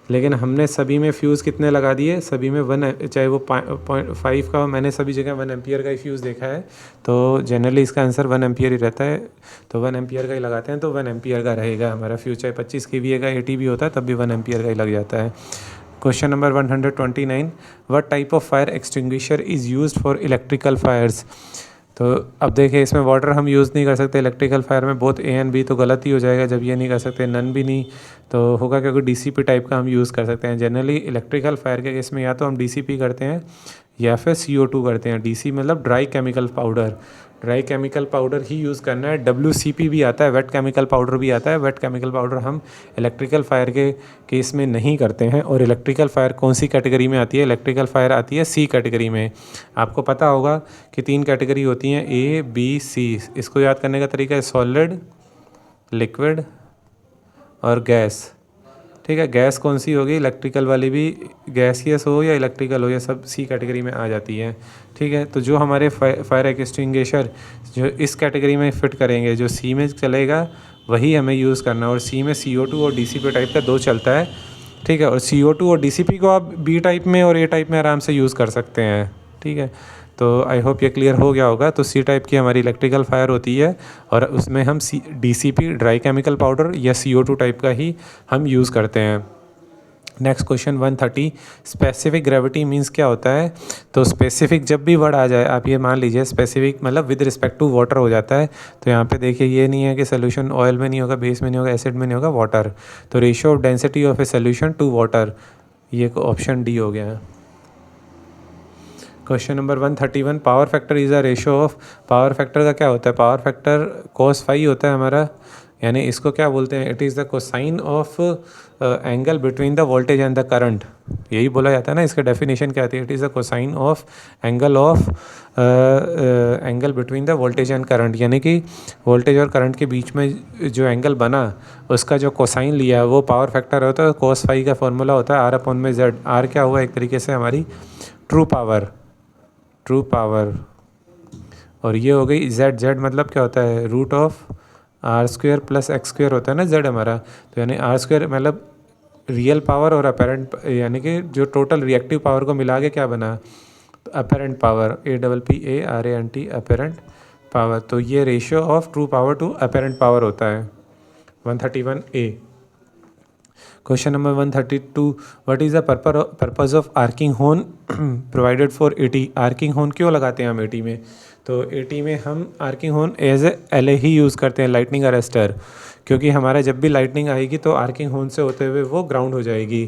लेकिन हमने सभी में फ्यूज़ कितने लगा दिए, सभी में 1, चाहे वो 0.5 का हो, मैंने सभी जगह 1 एम्पियर का ही फ्यूज़ देखा है, तो जनरली इसका आंसर 1 एम्पियर ही रहता है। तो 1 एम्पियर का ही लगाते हैं, तो 1 एम्पियर का रहेगा हमारा फ्यूज़, चाहे 25 KVA का 80 भी होता है तब भी 1 एम्पियर का ही लग जाता है। Question number 129, what type of fire extinguisher is used for electrical fires. तो अब देखिए इसमें वाटर हम यूज़ नहीं कर सकते, इलेक्ट्रिकल फायर में बोथ A एंड B, तो गलत ही हो जाएगा जब ये नहीं कर सकते, नन भी नहीं तो होगा, क्योंकि DCP टाइप का हम यूज़ कर सकते हैं। जनरली इलेक्ट्रिकल फायर के केस में या तो हम DCP करते हैं या फिर CO2 करते हैं। DC मतलब dry chemical powder, dry chemical powder ही यूज़ करना है। WCP भी आता है, वेट केमिकल पाउडर भी आता है। वेट केमिकल पाउडर हम इलेक्ट्रिकल फायर के केस में नहीं करते हैं। और इलेक्ट्रिकल फायर कौन सी कैटेगरी में आती है, इलेक्ट्रिकल फायर आती है C कैटेगरी में। आपको पता होगा कि 3 कैटेगरी होती हैं, A, B, C। इसको याद करने का तरीका है सॉलिड, लिक्विड और गैस, ठीक है। गैस कौन सी होगी, इलेक्ट्रिकल वाली भी गैसियस हो या इलेक्ट्रिकल हो, ये सब C कैटेगरी में आ जाती है, ठीक है। तो जो हमारे फायर एक्सटिंग्विशर जो इस कैटेगरी में फिट करेंगे, जो C में चलेगा वही हमें यूज़ करना है। और C में CO2 और DCP टाइप का 2 चलता है, ठीक है। और CO2 और DCP को आप B टाइप में और A टाइप में आराम से यूज़ कर सकते हैं, ठीक है। तो आई होप ये क्लियर हो गया होगा। तो C टाइप की हमारी इलेक्ट्रिकल फायर होती है और उसमें हम DCP ड्राई केमिकल पाउडर या CO2 टाइप का ही हम यूज़ करते हैं। Next question 130, specific gravity means क्या होता है। तो स्पेसिफिक जब भी वर्ड आ जाए, आप ये मान लीजिए स्पेसिफिक मतलब विद रिस्पेक्ट टू वाटर हो जाता है। तो यहाँ पे देखिए ये नहीं है कि सोल्यूशन ऑयल में नहीं होगा, बेस में नहीं होगा, एसिड में नहीं होगा, वाटर। तो ratio of density of a solution to water, ये ऑप्शन D हो गया है। Question number 131, power factor is a ratio of. Power factor का क्या होता है, पावर फैक्टर cos phi होता है हमारा, यानी इसको क्या बोलते हैं, it is the cosine of angle between the voltage and the current. यही बोला जाता है ना, इसका डेफिनेशन क्या आती है, it is the cosine of angle between the voltage and current, यानी कि वोल्टेज और करंट के बीच में जो एंगल बना उसका जो कोसाइन लिया है वो पावर फैक्टर होता है। cos phi का फॉर्मूला होता है R/Z। R क्या हुआ, एक तरीके से हमारी ट्रू पावर, और ये हो गई Z मतलब क्या होता है, √R² + X² होता है ना Z हमारा। तो यानी R² मतलब रियल पावर और अपेरेंट, यानी कि जो टोटल रिएक्टिव पावर को मिला के क्या बना, तो apparent power, APPARANT apparent power. तो ये ratio of true power to apparent power होता है। 131A। Question number 132, what is the purpose of arcing horn provided for AT. Arcing horn क्यों लगाते हैं हम एटी में? तो एटी में हम arcing horn as a L ही यूज़ करते हैं, लाइटनिंग अरेस्टर, क्योंकि हमारा जब भी लाइटनिंग आएगी तो आर्किंग हॉर्न से होते हुए वो ग्राउंड हो जाएगी।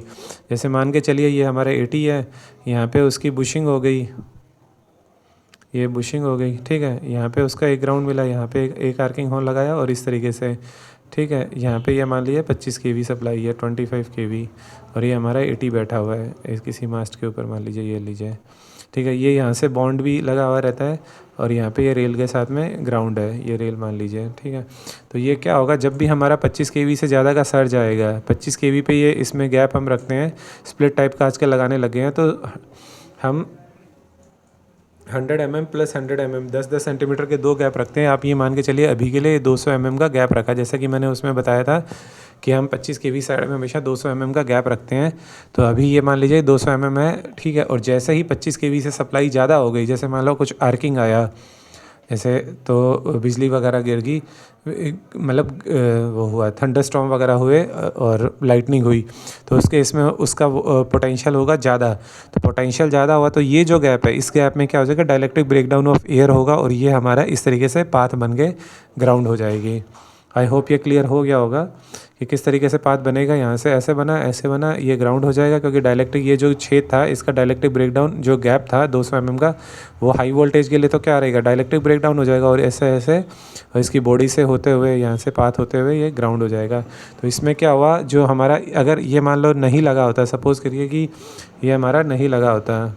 जैसे मान के चलिए ये हमारा एटी है, यहाँ पे उसकी बुशिंग हो गई, ये बुशिंग हो गई, ठीक है, यहाँ पे उसका एक ग्राउंड मिला, यहाँ पे एक आर्किंग हॉर्न लगाया और इस तरीके से, ठीक है, यहाँ पे ये मान लिया 25 kV सप्लाई है, 25 kV, और ये हमारा 80 बैठा हुआ है किसी मास्ट के ऊपर, मान लीजिए ये लीजिए, ठीक है, ये यहाँ से बॉन्ड भी लगा हुआ रहता है और यहाँ पे ये रेल के साथ में ग्राउंड है, ये रेल मान लीजिए, ठीक है। तो ये क्या होगा, जब भी हमारा 25 kV से ज़्यादा का सर्ज आएगा, 25 kV पे ये इसमें गैप हम रखते हैं, स्प्लिट टाइप का आजकल लगाने लगे हैं, तो हम 100 mm प्लस 100 mm 10-10 सेंटीमीटर के 2 गैप रखते हैं। आप ये मान के चलिए अभी के लिए 200 mm का गैप रखा, जैसा कि मैंने उसमें बताया था कि हम 25 kV साइड में हमेशा 200 mm का गैप रखते हैं। तो अभी ये मान लीजिए 200 mm है, ठीक है, और जैसे ही 25 kV से सप्लाई ज़्यादा हो गई, जैसे मान लो कुछ आर्किंग आया जैसे, तो बिजली वगैरह गिर गई, मतलब वो हुआ थंडरस्टॉर्म वगैरह हुए और लाइटनिंग हुई, तो उसके इसमें उसका पोटेंशियल होगा ज़्यादा। तो पोटेंशियल ज़्यादा हुआ तो ये जो गैप है, इस गैप में क्या हो जाएगा, डाइलेक्ट्रिक ब्रेकडाउन ऑफ एयर होगा और ये हमारा इस तरीके से पाथ बन के ग्राउंड हो जाएगी। आई होप ये क्लियर हो गया होगा कि किस तरीके से पाथ बनेगा। यहाँ से ऐसे बना, ऐसे बना, ये ग्राउंड हो जाएगा क्योंकि डाइलेक्ट्रिक ये जो छेद था इसका डाइलेक्ट्रिक ब्रेकडाउन जो गैप था 200 mm का, वो हाई वोल्टेज के लिए तो क्या रहेगा, डाइलेक्ट्रिक ब्रेकडाउन हो जाएगा और ऐसे ऐसे और इसकी बॉडी से होते हुए यहाँ से पाथ होते हुए ये ग्राउंड हो जाएगा। तो इसमें क्या हुआ, जो हमारा अगर ये मान लो नहीं लगा होता, सपोज़ करिए कि ये हमारा नहीं लगा होता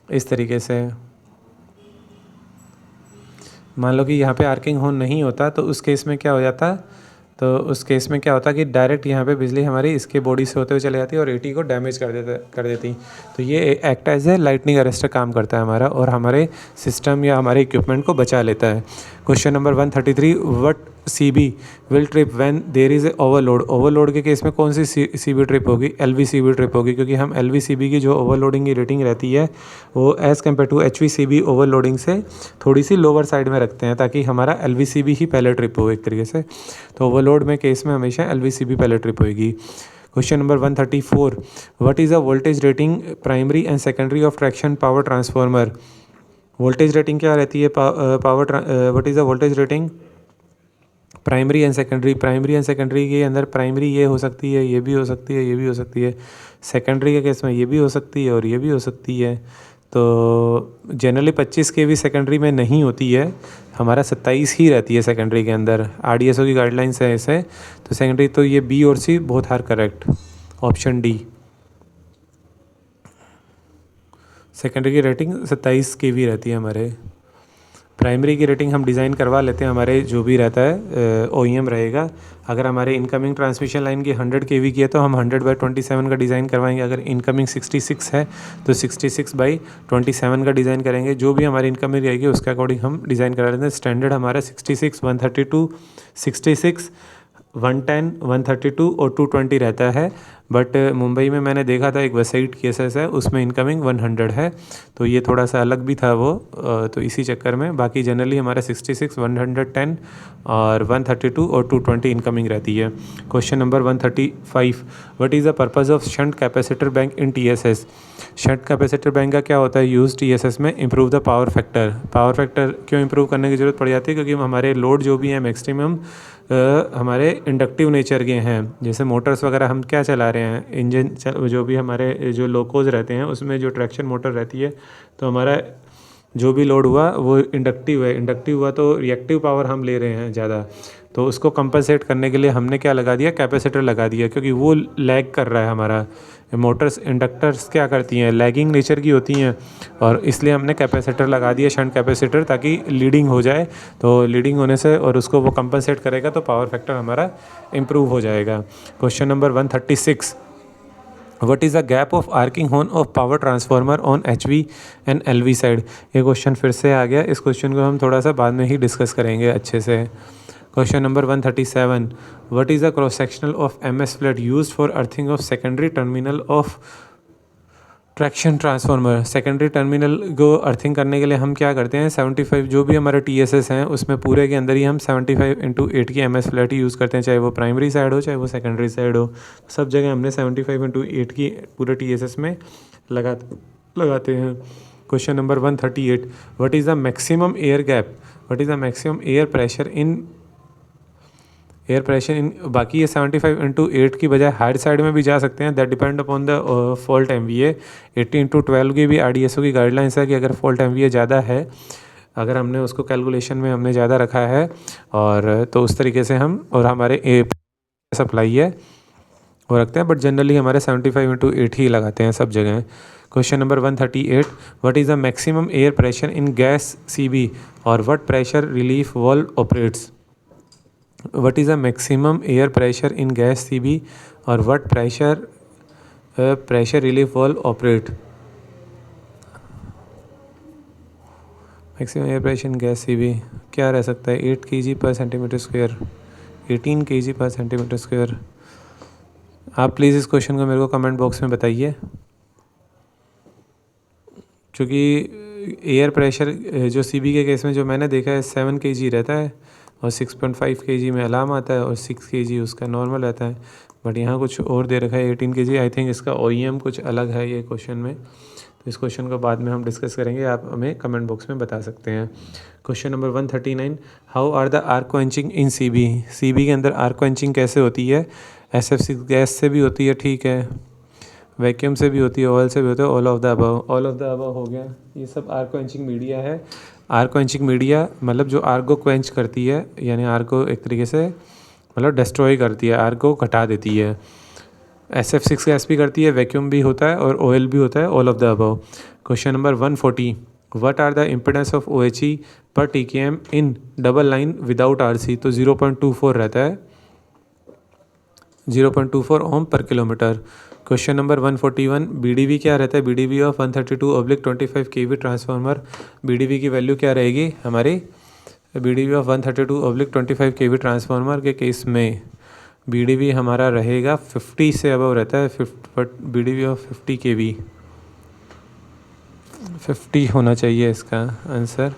इस तरीके से, मान लो कि यहाँ पे आर्किंग हॉर्न नहीं होता, तो उस केस में क्या हो जाता, तो उस केस में क्या होता कि डायरेक्ट यहाँ पे बिजली हमारी इसके बॉडी से होते हुए चले जाती है और एटी को डैमेज कर देती। तो ये act as a lightning arrester काम करता है हमारा और हमारे सिस्टम या हमारे इक्विपमेंट को बचा लेता है। Question number 133, what CB will trip when there is a overload. Overload के केस में कौन सी CB ट्रिप होगी, LV-CB ट्रिप होगी, क्योंकि हम LV-CB की जो ओवरलोडिंग की रेटिंग रहती है वो as compare to HV-CB overloading से थोड़ी सी लोअर साइड में रखते हैं ताकि हमारा LV-CB ही पहले ट्रिप हो एक तरीके से। तो ओवरलोड में केस में हमेशा LV-CB पहले ट्रिप होगी। Question number 134, what is the voltage rating primary and secondary of traction power transformer. Voltage rating क्या रहती है, what is the voltage rating primary and secondary. Primary and secondary के अंदर प्राइमरी ये हो सकती है, ये भी हो सकती है, ये भी हो सकती है, सेकेंडरी के केस में ये भी हो सकती है और ये भी हो सकती है। तो जनरली 25 kV सेकेंडरी में नहीं होती है, हमारा 27 ही रहती है सेकेंडरी के अंदर, RDSO की गाइडलाइंस है ऐसे। तो सेकेंडरी तो ये B और C both are correct, option D. Secondary की रेटिंग 27 kV रहती है हमारे। प्राइमरी की रेटिंग हम डिज़ाइन करवा लेते हैं, हमारे जो भी रहता है OEM रहेगा। अगर हमारे इनकमिंग ट्रांसमिशन लाइन की 100 kV की है तो हम 100/27 का डिज़ाइन करवाएंगे। अगर इनकमिंग 66 है तो 66/27 का डिज़ाइन करेंगे। जो भी हमारी इनकमिंग रहेगी उसके अकॉर्डिंग हम डिज़ाइन करा लेते हैं। स्टैंडर्ड हमारा 66, 132, 66, 110, 132 और 220 रहता है। बट मुंबई में मैंने देखा था एक वेबसाइट केसेस है उसमें इनकमिंग 100 है, तो ये थोड़ा सा अलग भी था वो, तो इसी चक्कर में। बाकी जनरली हमारा 66, 110 और 132 और 220 इनकमिंग रहती है। Question number 135, what is the purpose of shunt capacitor bank in TSS। Shunt capacitor bank का क्या होता है यूज़ TSS में, improve the power factor. Power factor क्यों इम्प्रूव करने की ज़रूरत पड़ जाती है, क्योंकि हमारे लोड जो भी हैं मैक्सिमम हमारे इंडक्टिव नेचर के हैं। जैसे मोटर्स वगैरह हम क्या चला रहे हैं, इंजन जो भी हमारे जो लोकोज रहते हैं उसमें जो ट्रैक्शन मोटर रहती है, तो हमारा जो भी लोड हुआ वो इंडक्टिव है, इंडक्टिव हुआ तो रिएक्टिव पावर हम ले रहे हैं ज़्यादा, तो उसको कंपनसेट करने के लिए हमने क्या लगा दिया, कैपेसिटर लगा दिया, क्योंकि वो लैग कर रहा है हमारा। मोटर्स इंडक्टर्स क्या करती हैं, लैगिंग नेचर की होती हैं, और इसलिए हमने कैपेसिटर लगा दिया, शंट कैपेसिटर, ताकि लीडिंग हो जाए। तो लीडिंग होने से और उसको वो कंपनसेट करेगा तो पावर फैक्टर हमारा इम्प्रूव हो जाएगा। Question number 136, what is the gap of arcing horn of power transformer on HV and LV side. ये क्वेश्चन फिर से आ गया, इस क्वेश्चन को हम थोड़ा सा बाद में ही डिस्कस करेंगे अच्छे से। Question number 137, what is the cross sectional of MS flat used for earthing of secondary terminal of traction transformer secondary terminal को अर्थिंग करने के लिए हम क्या करते हैं, 75 जो भी हमारे TSS हैं उसमें पूरे के अंदर ही हम 75/8 की MS फ्लैट यूज़ करते हैं, चाहे वो प्राइमरी साइड हो चाहे वो सेकेंडरी साइड हो, सब जगह हमने 75/8 की पूरे TSS में लगाते हैं। Question number 138, what is the maximum air gap, what is the maximum air pressure in बाकी ये 75/8 की बजाय हायर साइड में भी जा सकते हैं, that depend upon the fault MVA। 80/12 की भी RDSO की गाइडलाइंस है कि अगर फॉल्ट MVA ज़्यादा है, अगर हमने उसको कैलकुलेशन में हमने ज़्यादा रखा है और तो उस तरीके से हम और हमारे सप्लाई है वो रखते हैं, बट जनरली हमारे 75/8 ही लगाते हैं सब जगह। Question number 138, what is the maximum air pressure in gas CB और what pressure relief valve operates, what is the maximum air pressure in gas CB or what pressure relief valve operate, maximum air pressure in gas CB क्या रह सकता है, 8 kg/cm², 18 kg/cm²। आप please इस question को मेरे को कमेंट बॉक्स में बताइए, क्योंकि एयर प्रेशर जो CB के केस में जो मैंने देखा है 7 kg रहता है और 6.5 kg में अलार्म आता है और 6 kg उसका नॉर्मल रहता है, बट यहाँ कुछ और दे रखा है 18 kg। आई थिंक इसका OEM कुछ अलग है ये क्वेश्चन में, तो इस क्वेश्चन को बाद में हम डिस्कस करेंगे, आप हमें कमेंट बॉक्स में बता सकते हैं। Question number 139, how are the arc quenching in CB के अंदर आर्क क्वेंचिंग कैसे होती है, SF6 गैस से भी होती है, ठीक है, वैक्यूम से भी होती है, ऑयल से भी होता है, ऑल ऑफ द अबव हो गया, ये सब आर्क क्वेंचिंग मीडिया है। आर्क क्वेंचिंग मीडिया मतलब जो आर्क को क्वेंच करती है, यानी आर्क को एक तरीके से मतलब डिस्ट्रॉय करती है, आर्क को घटा देती है। SF6 गैस भी करती है, वैक्यूम भी होता है और ऑयल भी होता है, all of the above. Question number 140, what are the impedance of OHE पर TKM in double line without RC, तो 0.24 रहता है, 0.24 ओम पर किलोमीटर। क्वेश्चन नंबर 141, BDV क्या रहता है, BDV of 132/25 kV transformer, BDV की वैल्यू क्या रहेगी हमारी, BDV ऑफ 132/25 kV ट्रांसफार्मर के केस में BDV हमारा रहेगा 50 से अबव रहता है, BDV ऑफ 50 kV 50 होना चाहिए इसका आंसर।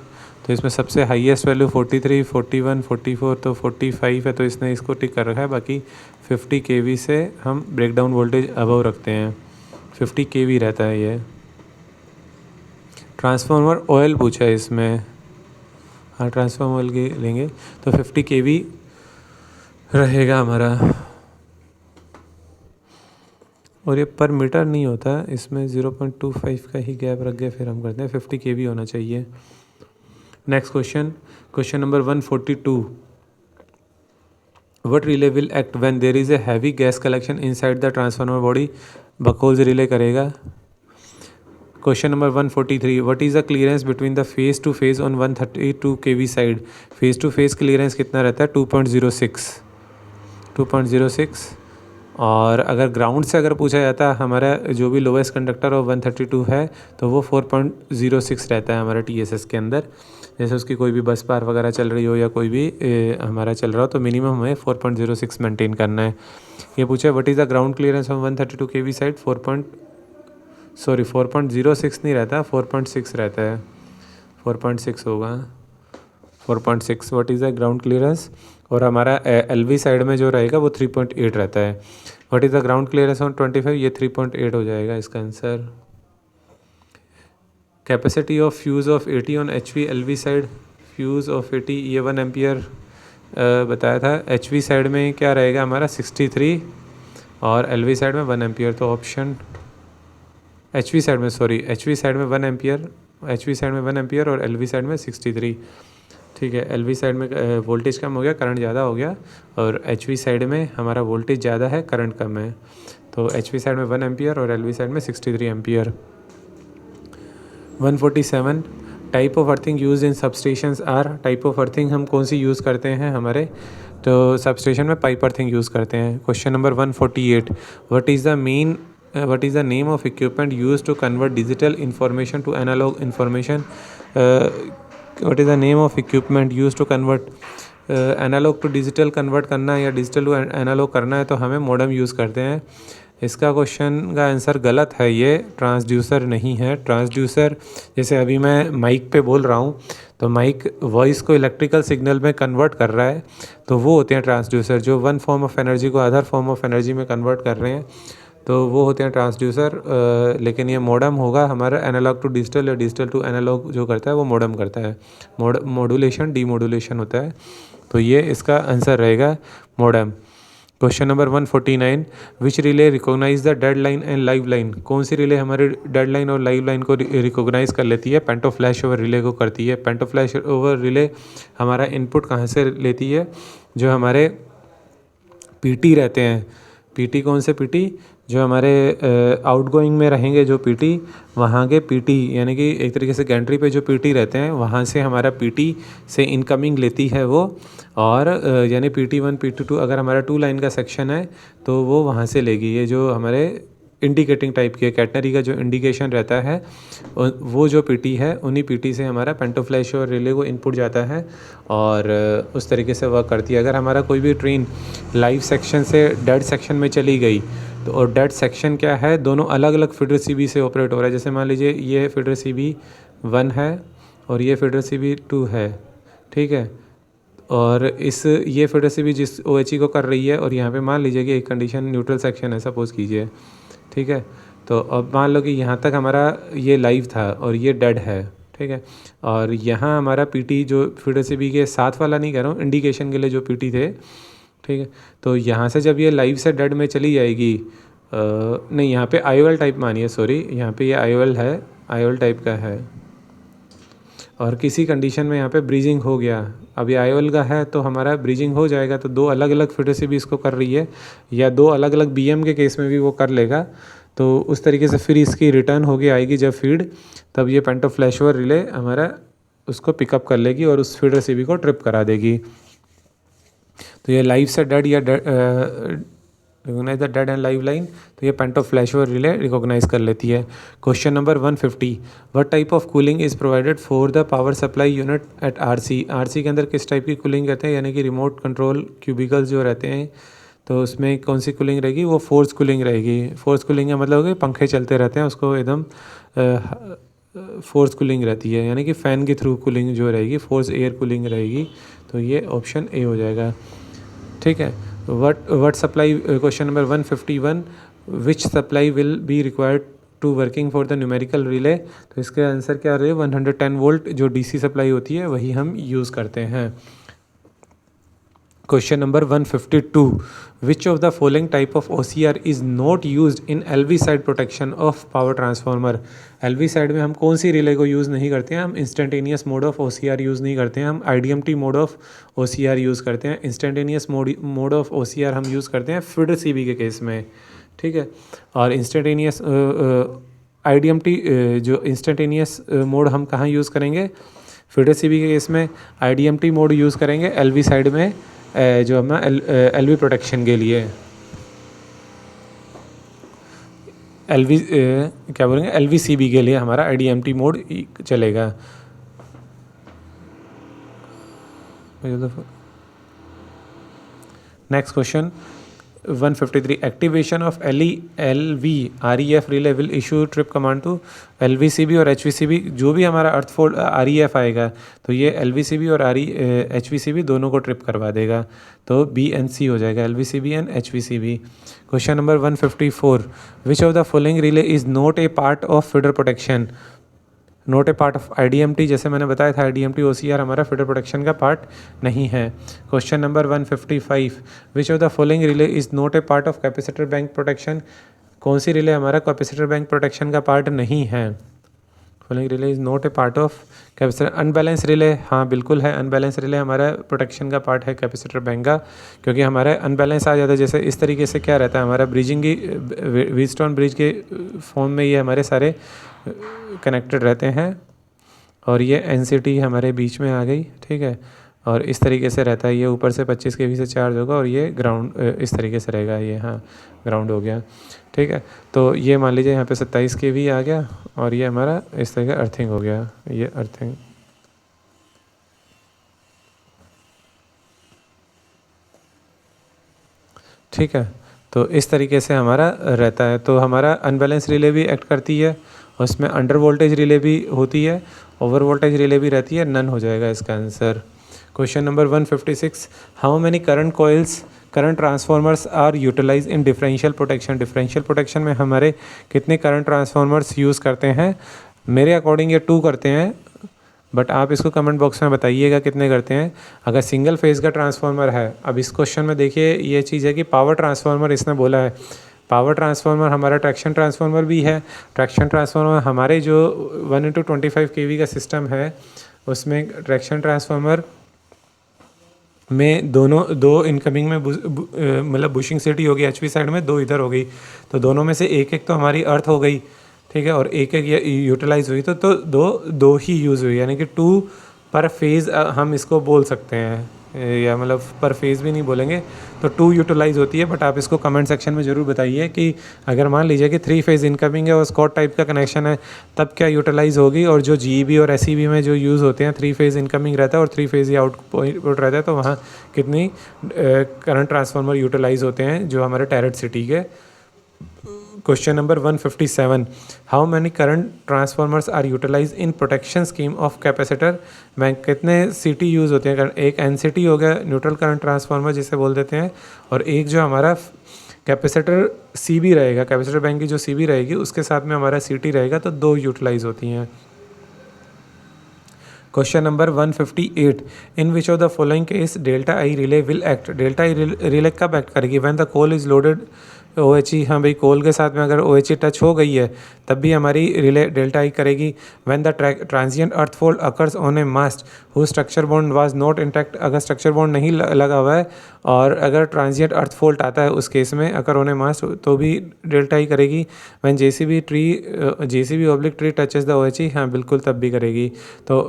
तो इसमें सबसे हाईएस्ट वैल्यू 43, 41, 44 तो 45 है, तो इसने इसको टिक कर रखा है। बाकी 50 kV से हम ब्रेकडाउन वोल्टेज अबव रखते हैं, 50 kV रहता है ये। ट्रांसफार्मर ऑयल पूछा है इसमें, हाँ ट्रांसफार्मर ऑयल की लेंगे तो 50 kV रहेगा हमारा, और ये पर मीटर नहीं होता, इसमें 0.25 का ही गैप रख के फिर हम करते हैं, 50 kV होना चाहिए। Next question number 142, what relay will act when there is a heavy gas collection inside the transformer body, Buchholz relay करेगा। Question number 143, what is the clearance between the phase to phase on 132 kV side, phase to phase clearance कितना रहता है, 2.06। और अगर ground से अगर पूछा जाता है हमारा जो भी लोवेस्ट कंडक्टर ऑफ 132 है तो वो 4.06 रहता है हमारा TSS के अंदर। जैसे उसकी कोई भी बस पार वगैरह चल रही हो या कोई भी हमारा चल रहा हो तो मिनिमम हमें 4.06 मेंटेन करना है। ये पूछा है what is the ground clearance of 132 kV side, 4.06 नहीं रहता, 4.6 रहता है, 4.6 होगा, 4.6 what is the ground clearance. और हमारा LV साइड में जो रहेगा वो 3.8 रहता है। What is the ground clearance on 25, ये 3.8 हो जाएगा इसका answer. Capacity of fuse of 80 on HV LV side, fuse of 80 ये 1 एम्पियर बताया था। HV साइड में क्या रहेगा हमारा 63 और LV साइड में 1 एम्पियर, तो ऑप्शन HV साइड में 1 एम्पियर, HV साइड में 1 एम्पियर और LV साइड में 63, ठीक है। LV साइड में वोल्टेज कम हो गया, करंट ज़्यादा हो गया, और HV साइड में हमारा वोल्टेज ज़्यादा है, करंट कम है, तो HV साइड में 1 एम्पियर और LV साइड में 63 ampere. 147, type of earthing use in substations are, type of earthing हम कौन सी यूज़ करते हैं हमारे, तो सबस्टेशन में पाइप अर्थिंग यूज़ करते हैं। Question number 148, what is the name of equipment use to convert digital information to analog information, what is the name of equipment use to convert analog to digital convert करना है या digital to analogue करना है तो हमें modem use करते हैं। इसका क्वेश्चन का आंसर गलत है, ये ट्रांसड्यूसर नहीं है। ट्रांसड्यूसर जैसे अभी मैं माइक पे बोल रहा हूँ तो माइक वॉइस को इलेक्ट्रिकल सिग्नल में कन्वर्ट कर रहा है, तो वो होते हैं ट्रांसड्यूसर, जो वन फॉर्म ऑफ एनर्जी को अदर फॉर्म ऑफ एनर्जी में कन्वर्ट कर रहे हैं, तो वो होते हैं ट्रांसड्यूसर। लेकिन ये मॉडम होगा हमारा एनालॉग टू डिजिटल या डिजिटल टू एनालॉग जो करता है वो मॉडम करता है। मॉड्यूलेशन डीमॉड्यूलेशन होता है, तो ये इसका आंसर रहेगा modem. Question number 149, which relay recognize the dead line and live line. कौन सी रिले हमारे डेड लाइन और लाइव लाइन को रिकॉग्नाइज कर लेती है? पेंटो फ्लैश ओवर रिले को करती है। पेंटो फ्लैश ओवर रिले हमारा इनपुट कहाँ से लेती है? जो हमारे पीटी रहते हैं, पीटी कौन से पीटी? जो हमारे आउटगोइंग में रहेंगे जो पीटी, वहाँ के पीटी यानी कि एक तरीके से गैंट्री पे जो पीटी रहते हैं वहाँ से हमारा पीटी से इनकमिंग लेती है वो, और यानी PT1 PT2 अगर हमारा 2 लाइन का सेक्शन है तो वो वहाँ से लेगी। ये जो हमारे इंडिकेटिंग टाइप के कैटनरी का जो इंडिकेशन रहता है वो जो पीटी है, उन्हीं पीटी से हमारा पेंटो फ्लैश और रिले को इनपुट जाता है और उस तरीके से वर्क करती है। अगर हमारा कोई भी ट्रेन लाइव सेक्शन से डेड सेक्शन में चली गई तो, और डेड सेक्शन क्या है, दोनों अलग अलग फीडर CB से ऑपरेट हो रहा है। जैसे मान लीजिए ये फीडर CB1 है और ये फीडर CB2 है, ठीक है, और ये फीडर CB जिस OHE को कर रही है, और यहाँ पे मान लीजिए कि एक कंडीशन न्यूट्रल सेक्शन है सपोज़ कीजिए, ठीक है। तो अब मान लो कि यहाँ तक हमारा ये लाइव था और ये डेड है, ठीक है, और यहाँ हमारा PT जो फीडर CB के साथ वाला नहीं कह रहा हूँ, इंडिकेशन के लिए जो PT थे, ठीक है, तो यहाँ से जब ये लाइव से डेड में चली जाएगी, नहीं यहाँ पे IOL टाइप मानिए, सॉरी यहाँ पे ये IOL है, IOL टाइप का है, और किसी कंडीशन में यहाँ पे ब्रीजिंग हो गया, अब ये IOL का है तो हमारा ब्रीजिंग हो जाएगा, तो दो अलग अलग फीडर से भी इसको कर रही है, या दो अलग अलग BM के केस में भी वो कर लेगा, तो उस तरीके से फिर इसकी रिटर्न होके आएगी जब फीड, तब ये पेंटो फ्लैश ओवर रिले हमारा उसको पिकअप कर लेगी और उस फीडर CB को ट्रिप करा देगी। तो ये लाइव से डेड या recognize the dead and live line, तो ये panto flash over relay recognize कर लेती है। Question number 150, what type of cooling is provided for the power supply unit at RC के अंदर किस टाइप की कूलिंग कहते हैं, यानी कि रिमोट कंट्रोल क्यूबिकल्स जो रहते हैं, तो उसमें कौन सी कूलिंग रहेगी? वो फोर्स कूलिंग रहेगी। फोर्स कूलिंग का मतलब है कि पंखे चलते रहते हैं, उसको एकदम फोर्स कूलिंग रहती है, यानी कि फ़ैन के थ्रू कूलिंग जो रहेगी फोर्स एयर कूलिंग रहेगी, तो ये ऑप्शन A हो जाएगा, ठीक है। What supply, question number 151, which supply will be required to working for the numerical relay, तो इसका आंसर क्या रहे? 110 वोल्ट जो DC सप्लाई होती है वही हम यूज़ करते हैं। Question number 152, which of the following type of OCR is not used in LV side protection of power transformer. LV side में हम कौन सी रिले को यूज़ नहीं करते हैं? हम instantaneous mode of OCR use नहीं करते हैं, हम IDMT mode of OCR use करते हैं। इंस्टेंटेनियस मोड ऑफ OCR हम यूज़ करते हैं फीडर CB के केस में, ठीक है, और इंस्टेंटेनियस IDMT जो इंस्टेंटेनियस मोड हम कहाँ यूज़ करेंगे? फीडर CB के केस में IDMT मोड यूज़ करेंगे LV साइड में, जो हम LV प्रोटेक्शन के लिए LV क्या बोलेंगे, LV CB के लिए हमारा IDMT मोड चलेगा। Next question 153, activation of LV REF relay will issue trip command to LV CB और HV CB। जो भी हमारा अर्थ फोल्ड REF आएगा तो ये LV CB और HV CB दोनों को ट्रिप करवा देगा, तो B and C हो जाएगा, LV CB and HV CB। Question number 154, which of the following relay is not a part of feeder protection. Note A part of IDMT, जैसे मैंने बताया था IDMT OCR हमारा फीडर प्रोटेक्शन का part नहीं है। Question number 155, which of the following relay is not a part of capacitor bank protection. कौन सी रिले हमारा कैपेसिटर बैंक प्रोटेक्शन का पार्ट नहीं है? Following relay is not a part of capacitor. Unbalance relay, हाँ बिल्कुल है, अनबैलेंस रिले हमारा प्रोटेक्शन का पार्ट है कैपेसिटर बैंक का, क्योंकि हमारा अनबैलेंस आ जाता है। जैसे इस तरीके से क्या रहता है, हमारा ब्रिजिंग की व्हीटस्टोन ब्रिज के फॉर्म में ये हमारे सारे कनेक्टेड रहते हैं, और ये NCT हमारे बीच में आ गई, ठीक है, और इस तरीके से रहता है, ये ऊपर से 25 kV से चार्ज होगा और ये ग्राउंड इस तरीके से रहेगा, ये हाँ ग्राउंड हो गया, ठीक है। तो ये मान लीजिए यहाँ पे 27 kV आ गया और ये हमारा इस तरह का अर्थिंग हो गया, ये अर्थिंग, ठीक है। तो इस तरीके से हमारा रहता है। तो हमारा अनबैलेंस रिले भी एक्ट करती है, उसमें अंडर वोल्टेज रिले भी होती है, ओवर वोल्टेज रिले भी रहती है, नन हो जाएगा इसका answer. Question number 156, how many current transformers are utilize in differential protection. Differential protection में हमारे कितने करंट ट्रांसफार्मर्स यूज़ करते हैं? मेरे अकॉर्डिंग ये 2 करते हैं, बट आप इसको कमेंट बॉक्स में बताइएगा कितने करते हैं। अगर सिंगल फेज़ का ट्रांसफार्मर है, अब इस क्वेश्चन में देखिए ये चीज़ है कि पावर ट्रांसफार्मर इसने बोला है, पावर ट्रांसफार्मर हमारा ट्रैक्शन ट्रांसफार्मर भी है। ट्रैक्शन ट्रांसफार्मर हमारे जो 1/25 kV का सिस्टम है उसमें ट्रैक्शन ट्रांसफार्मर में दो इनकमिंग में मतलब बुशिंग सिटी होगी एचवी साइड में, 2 इधर हो गई, तो दोनों में से एक तो हमारी अर्थ हो गई, ठीक है, और एक यूटिलाइज हुई, तो दो ही यूज़ हुई, यानी कि 2 पर फेज़ हम इसको बोल सकते हैं, या मतलब पर फेज़ भी नहीं बोलेंगे, तो 2 यूटिलाइज होती है। बट आप इसको कमेंट सेक्शन में ज़रूर बताइए कि अगर मान लीजिए कि 3 फेज़ इनकमिंग है और स्कॉट टाइप का कनेक्शन है, तब क्या यूटिलाइज होगी, और जो जीईबी और एसईबी में जो यूज़ होते हैं 3 फेज़ इनकमिंग रहता है और 3 फेज़ ही आउटपुट रहता है, तो वहाँ कितनी करंट ट्रांसफार्मर यूटिलाइज होते हैं जो हमारे टैरेट सिटी के। Question number 157, how many current transformers are utilize in protection scheme of capacitor. में कितने सीटी यूज़ होते हैं? एक एनसीटी हो गया, न्यूट्रल करंट ट्रांसफार्मर जिसे बोल देते हैं, और एक जो हमारा कैपेसिटर सीबी रहेगा, कैपेसिटर बैंक की जो सीबी रहेगी उसके साथ में हमारा सीटी रहेगा, तो 2 यूटिलाइज होती हैं। Question number 158, in which of the following case delta I relay will act. Delta I relay कब एक्ट करेगी? When the coal is loaded OHE, हाँ भाई, कोल के साथ में अगर OHE टच हो गई है तब भी हमारी रिले डेल्टा आई करेगी। When the transient earth fault occurs on a mast whose structure bond was not intact. अगर स्ट्रक्चर बॉन्ड नहीं लगा हुआ है और अगर ट्रांजिएंट अर्थ फोल्ड आता है उस केस में अकर ऑन ए मास्ट, तो भी डेल्टा आई करेगी। When JCB oblique tree touches the OHE, हाँ बिल्कुल तब भी करेगी। तो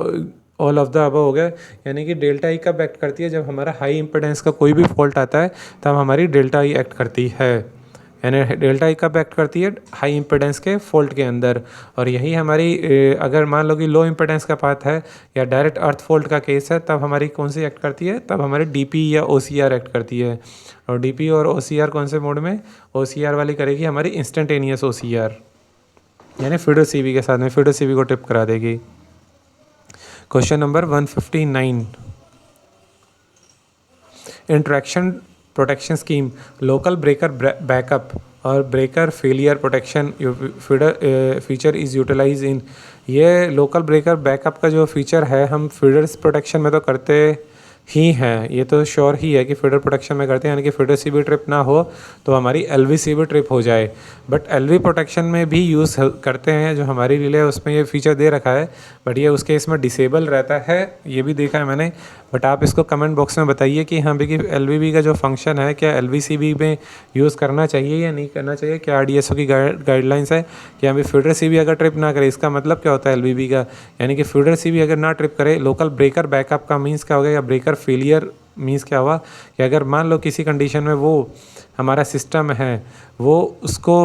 ऑल ऑफ द अबव हो गया, यानी कि डेल्टा आई कब एक्ट करती है? जब हमारा हाई इंपेडेंस का कोई भी फॉल्ट आता है तब हमारी डेल्टा आई एक्ट करती है। यानी डेल्टा आई कब एक्ट करती है? हाई इंपेडेंस के फॉल्ट के अंदर। और यही हमारी अगर मान लो कि लो इंपेडेंस का पाथ है या डायरेक्ट अर्थ फॉल्ट का केस है, तब हमारी कौन सी एक्ट करती है? तब हमारी DP या OCR एक्ट करती है। और DP और OCR कौन से मोड में? OCR वाली करेगी हमारी इंस्टेंटेनियस OCR, यानी फीडर CB के साथ में फीडर CB को ट्रिप करा देगी। Question number 159, in traction protection scheme local breaker backup और breaker failure protection feature is utilize in. ये लोकल ब्रेकर बैकअप का जो फीचर है हम फीडर्स प्रोटेक्शन में तो करते ही हैं, ये तो श्योर ही है कि फीडर प्रोटेक्शन में करते हैं, यानी कि फीडर CB ट्रिप ना हो तो हमारी LV CB ट्रिप हो जाए। बट LV प्रोटेक्शन में भी यूज़ करते हैं, जो हमारी रिले है उसमें ये फीचर दे रखा है, बट ये उसके इसमें डिसेबल रहता है, ये भी देखा है मैंने। बट आप इसको कमेंट बॉक्स में बताइए कि हाँ भाई LVB का जो फंक्शन है क्या LV CB में यूज़ करना चाहिए या नहीं करना चाहिए। क्या RDSO की गाइडलाइंस है कि हाँ भाई फीडर CB अगर ट्रिप ना करे, इसका मतलब क्या होता है LVB का? यानी कि फीडर CB अगर ना ट्रिप करे, लोकल ब्रेकर बैकअप का मीन्स क्या हो गया, या ब्रेकर फेलियर मीन्स क्या हुआ कि अगर मान लो किसी कंडीशन में वो हमारा सिस्टम है वो उसको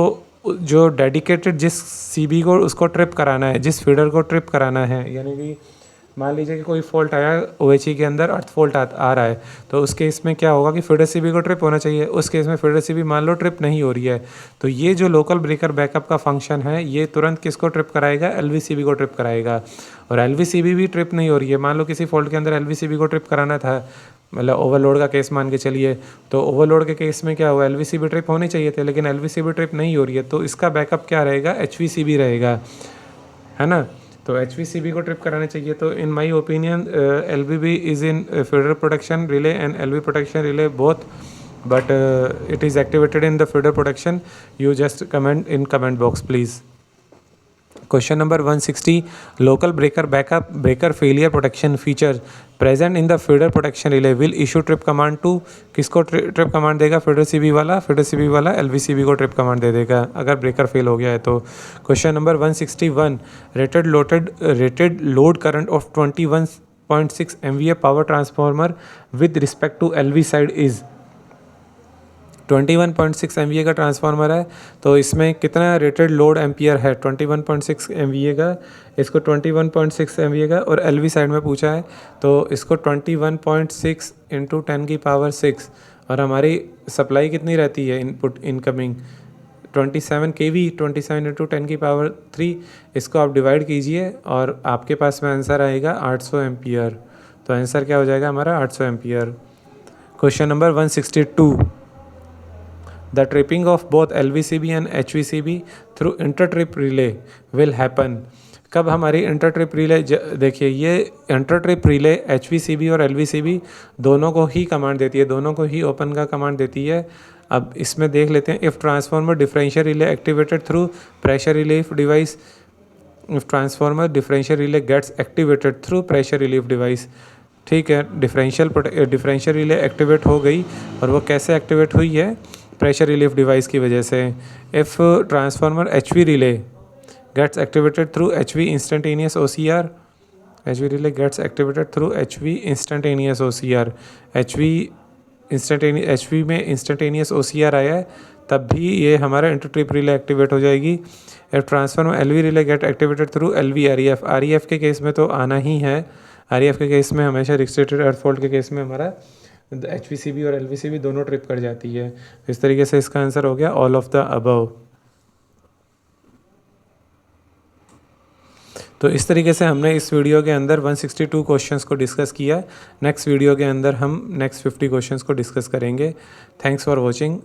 जो डेडिकेटेड जिस CB को उसको ट्रिप कराना है, जिस फीडर को ट्रिप कराना है, यानी कि मान लीजिए कि कोई फॉल्ट आया OHE के अंदर, अर्थ फॉल्ट आ रहा है, तो उस केस में क्या होगा कि फीडर CB को ट्रिप होना चाहिए। उस केस में फीडर CB मान लो ट्रिप नहीं हो रही है, तो ये जो लोकल ब्रेकर बैकअप का फंक्शन है ये तुरंत किसको ट्रिप कराएगा? LV CB को ट्रिप कराएगा। और LV CB भी ट्रिप नहीं हो रही है, मान लो किसी फॉल्ट के अंदर LV CB को ट्रिप कराना था, मतलब ओवरलोड का केस मान के चलिए, तो ओवरलोड के केस में क्या हुआ? LV CB ट्रिप होनी चाहिए थे, लेकिन LV CB ट्रिप नहीं हो रही है, तो इसका बैकअप क्या रहेगा? HV CB रहेगा, है ना। तो HV CB को ट्रिप कराना चाहिए। तो in my opinion LVB is in feeder protection relay and LV protection relay both, but it is activated in the feeder protection. You just comment in comment box please. Question number 160, local breaker failure protection feature present in the feeder protection relay will issue trip command to। किसको trip command देगा? Feeder CB वाला LV CB को trip command दे देगा अगर breaker fail हो गया है तो। Question number 161, rated load current of 21.6 MVA power transformer with respect to LV side is. 21.6 MVA का ट्रांसफार्मर है, तो इसमें कितना रेटेड लोड एम्पियर है? 21.6 MVA का, इसको 21.6 MVA का, और LV साइड में पूछा है तो इसको 21.6 × 10⁶ और हमारी सप्लाई कितनी रहती है इनपुट इनकमिंग 27 kV 27 इंटू 10⁻3। इसको आप डिवाइड कीजिए और आपके पास में आंसर आएगा 800 एम्पियर। तो आंसर क्या हो जाएगा हमारा 800 ampere. Question number 162, the tripping of both LVCB and HVCB through enter trip relay will happen. कब हमारी इंटर ट्रिप रिले, देखिए ये इंटर ट्रिप रिले HVCB और LVCB दोनों को ही कमांड देती है, दोनों को ही ओपन का कमांड देती है। अब इसमें देख लेते हैं, if transformer differential relay activated through pressure relief device, if transformer differential relay gets activated through pressure relief device. ठीक है, डिफरेंशियल रिले एक्टिवेट हो गई और वो कैसे एक्टिवेट हुई है, प्रेशर रिलीफ डिवाइस की वजह से। If transformer HV relay gets activated through HV instantaneous OCR, HV relay gets activated through HV instantaneous OCR, HV में instantaneous OCR आया है, तब भी ये हमारा इंटर ट्रिप रिले एक्टिवेट हो जाएगी। If transformer LV relay gate activated through LV REF के केस में तो आना ही है, REF के केस में हमेशा रिस्ट्रिक्टेड अर्थ फॉल्ट के केस में हमारा HVCB और LVCB दोनों ट्रिप कर जाती है। इस तरीके से इसका आंसर हो गया ऑल ऑफ द अबव। तो इस तरीके से हमने इस वीडियो के अंदर 162 क्वेश्चंस को डिस्कस किया। नेक्स्ट वीडियो के अंदर हम नेक्स्ट 50 क्वेश्चंस को डिस्कस करेंगे। Thanks for watching.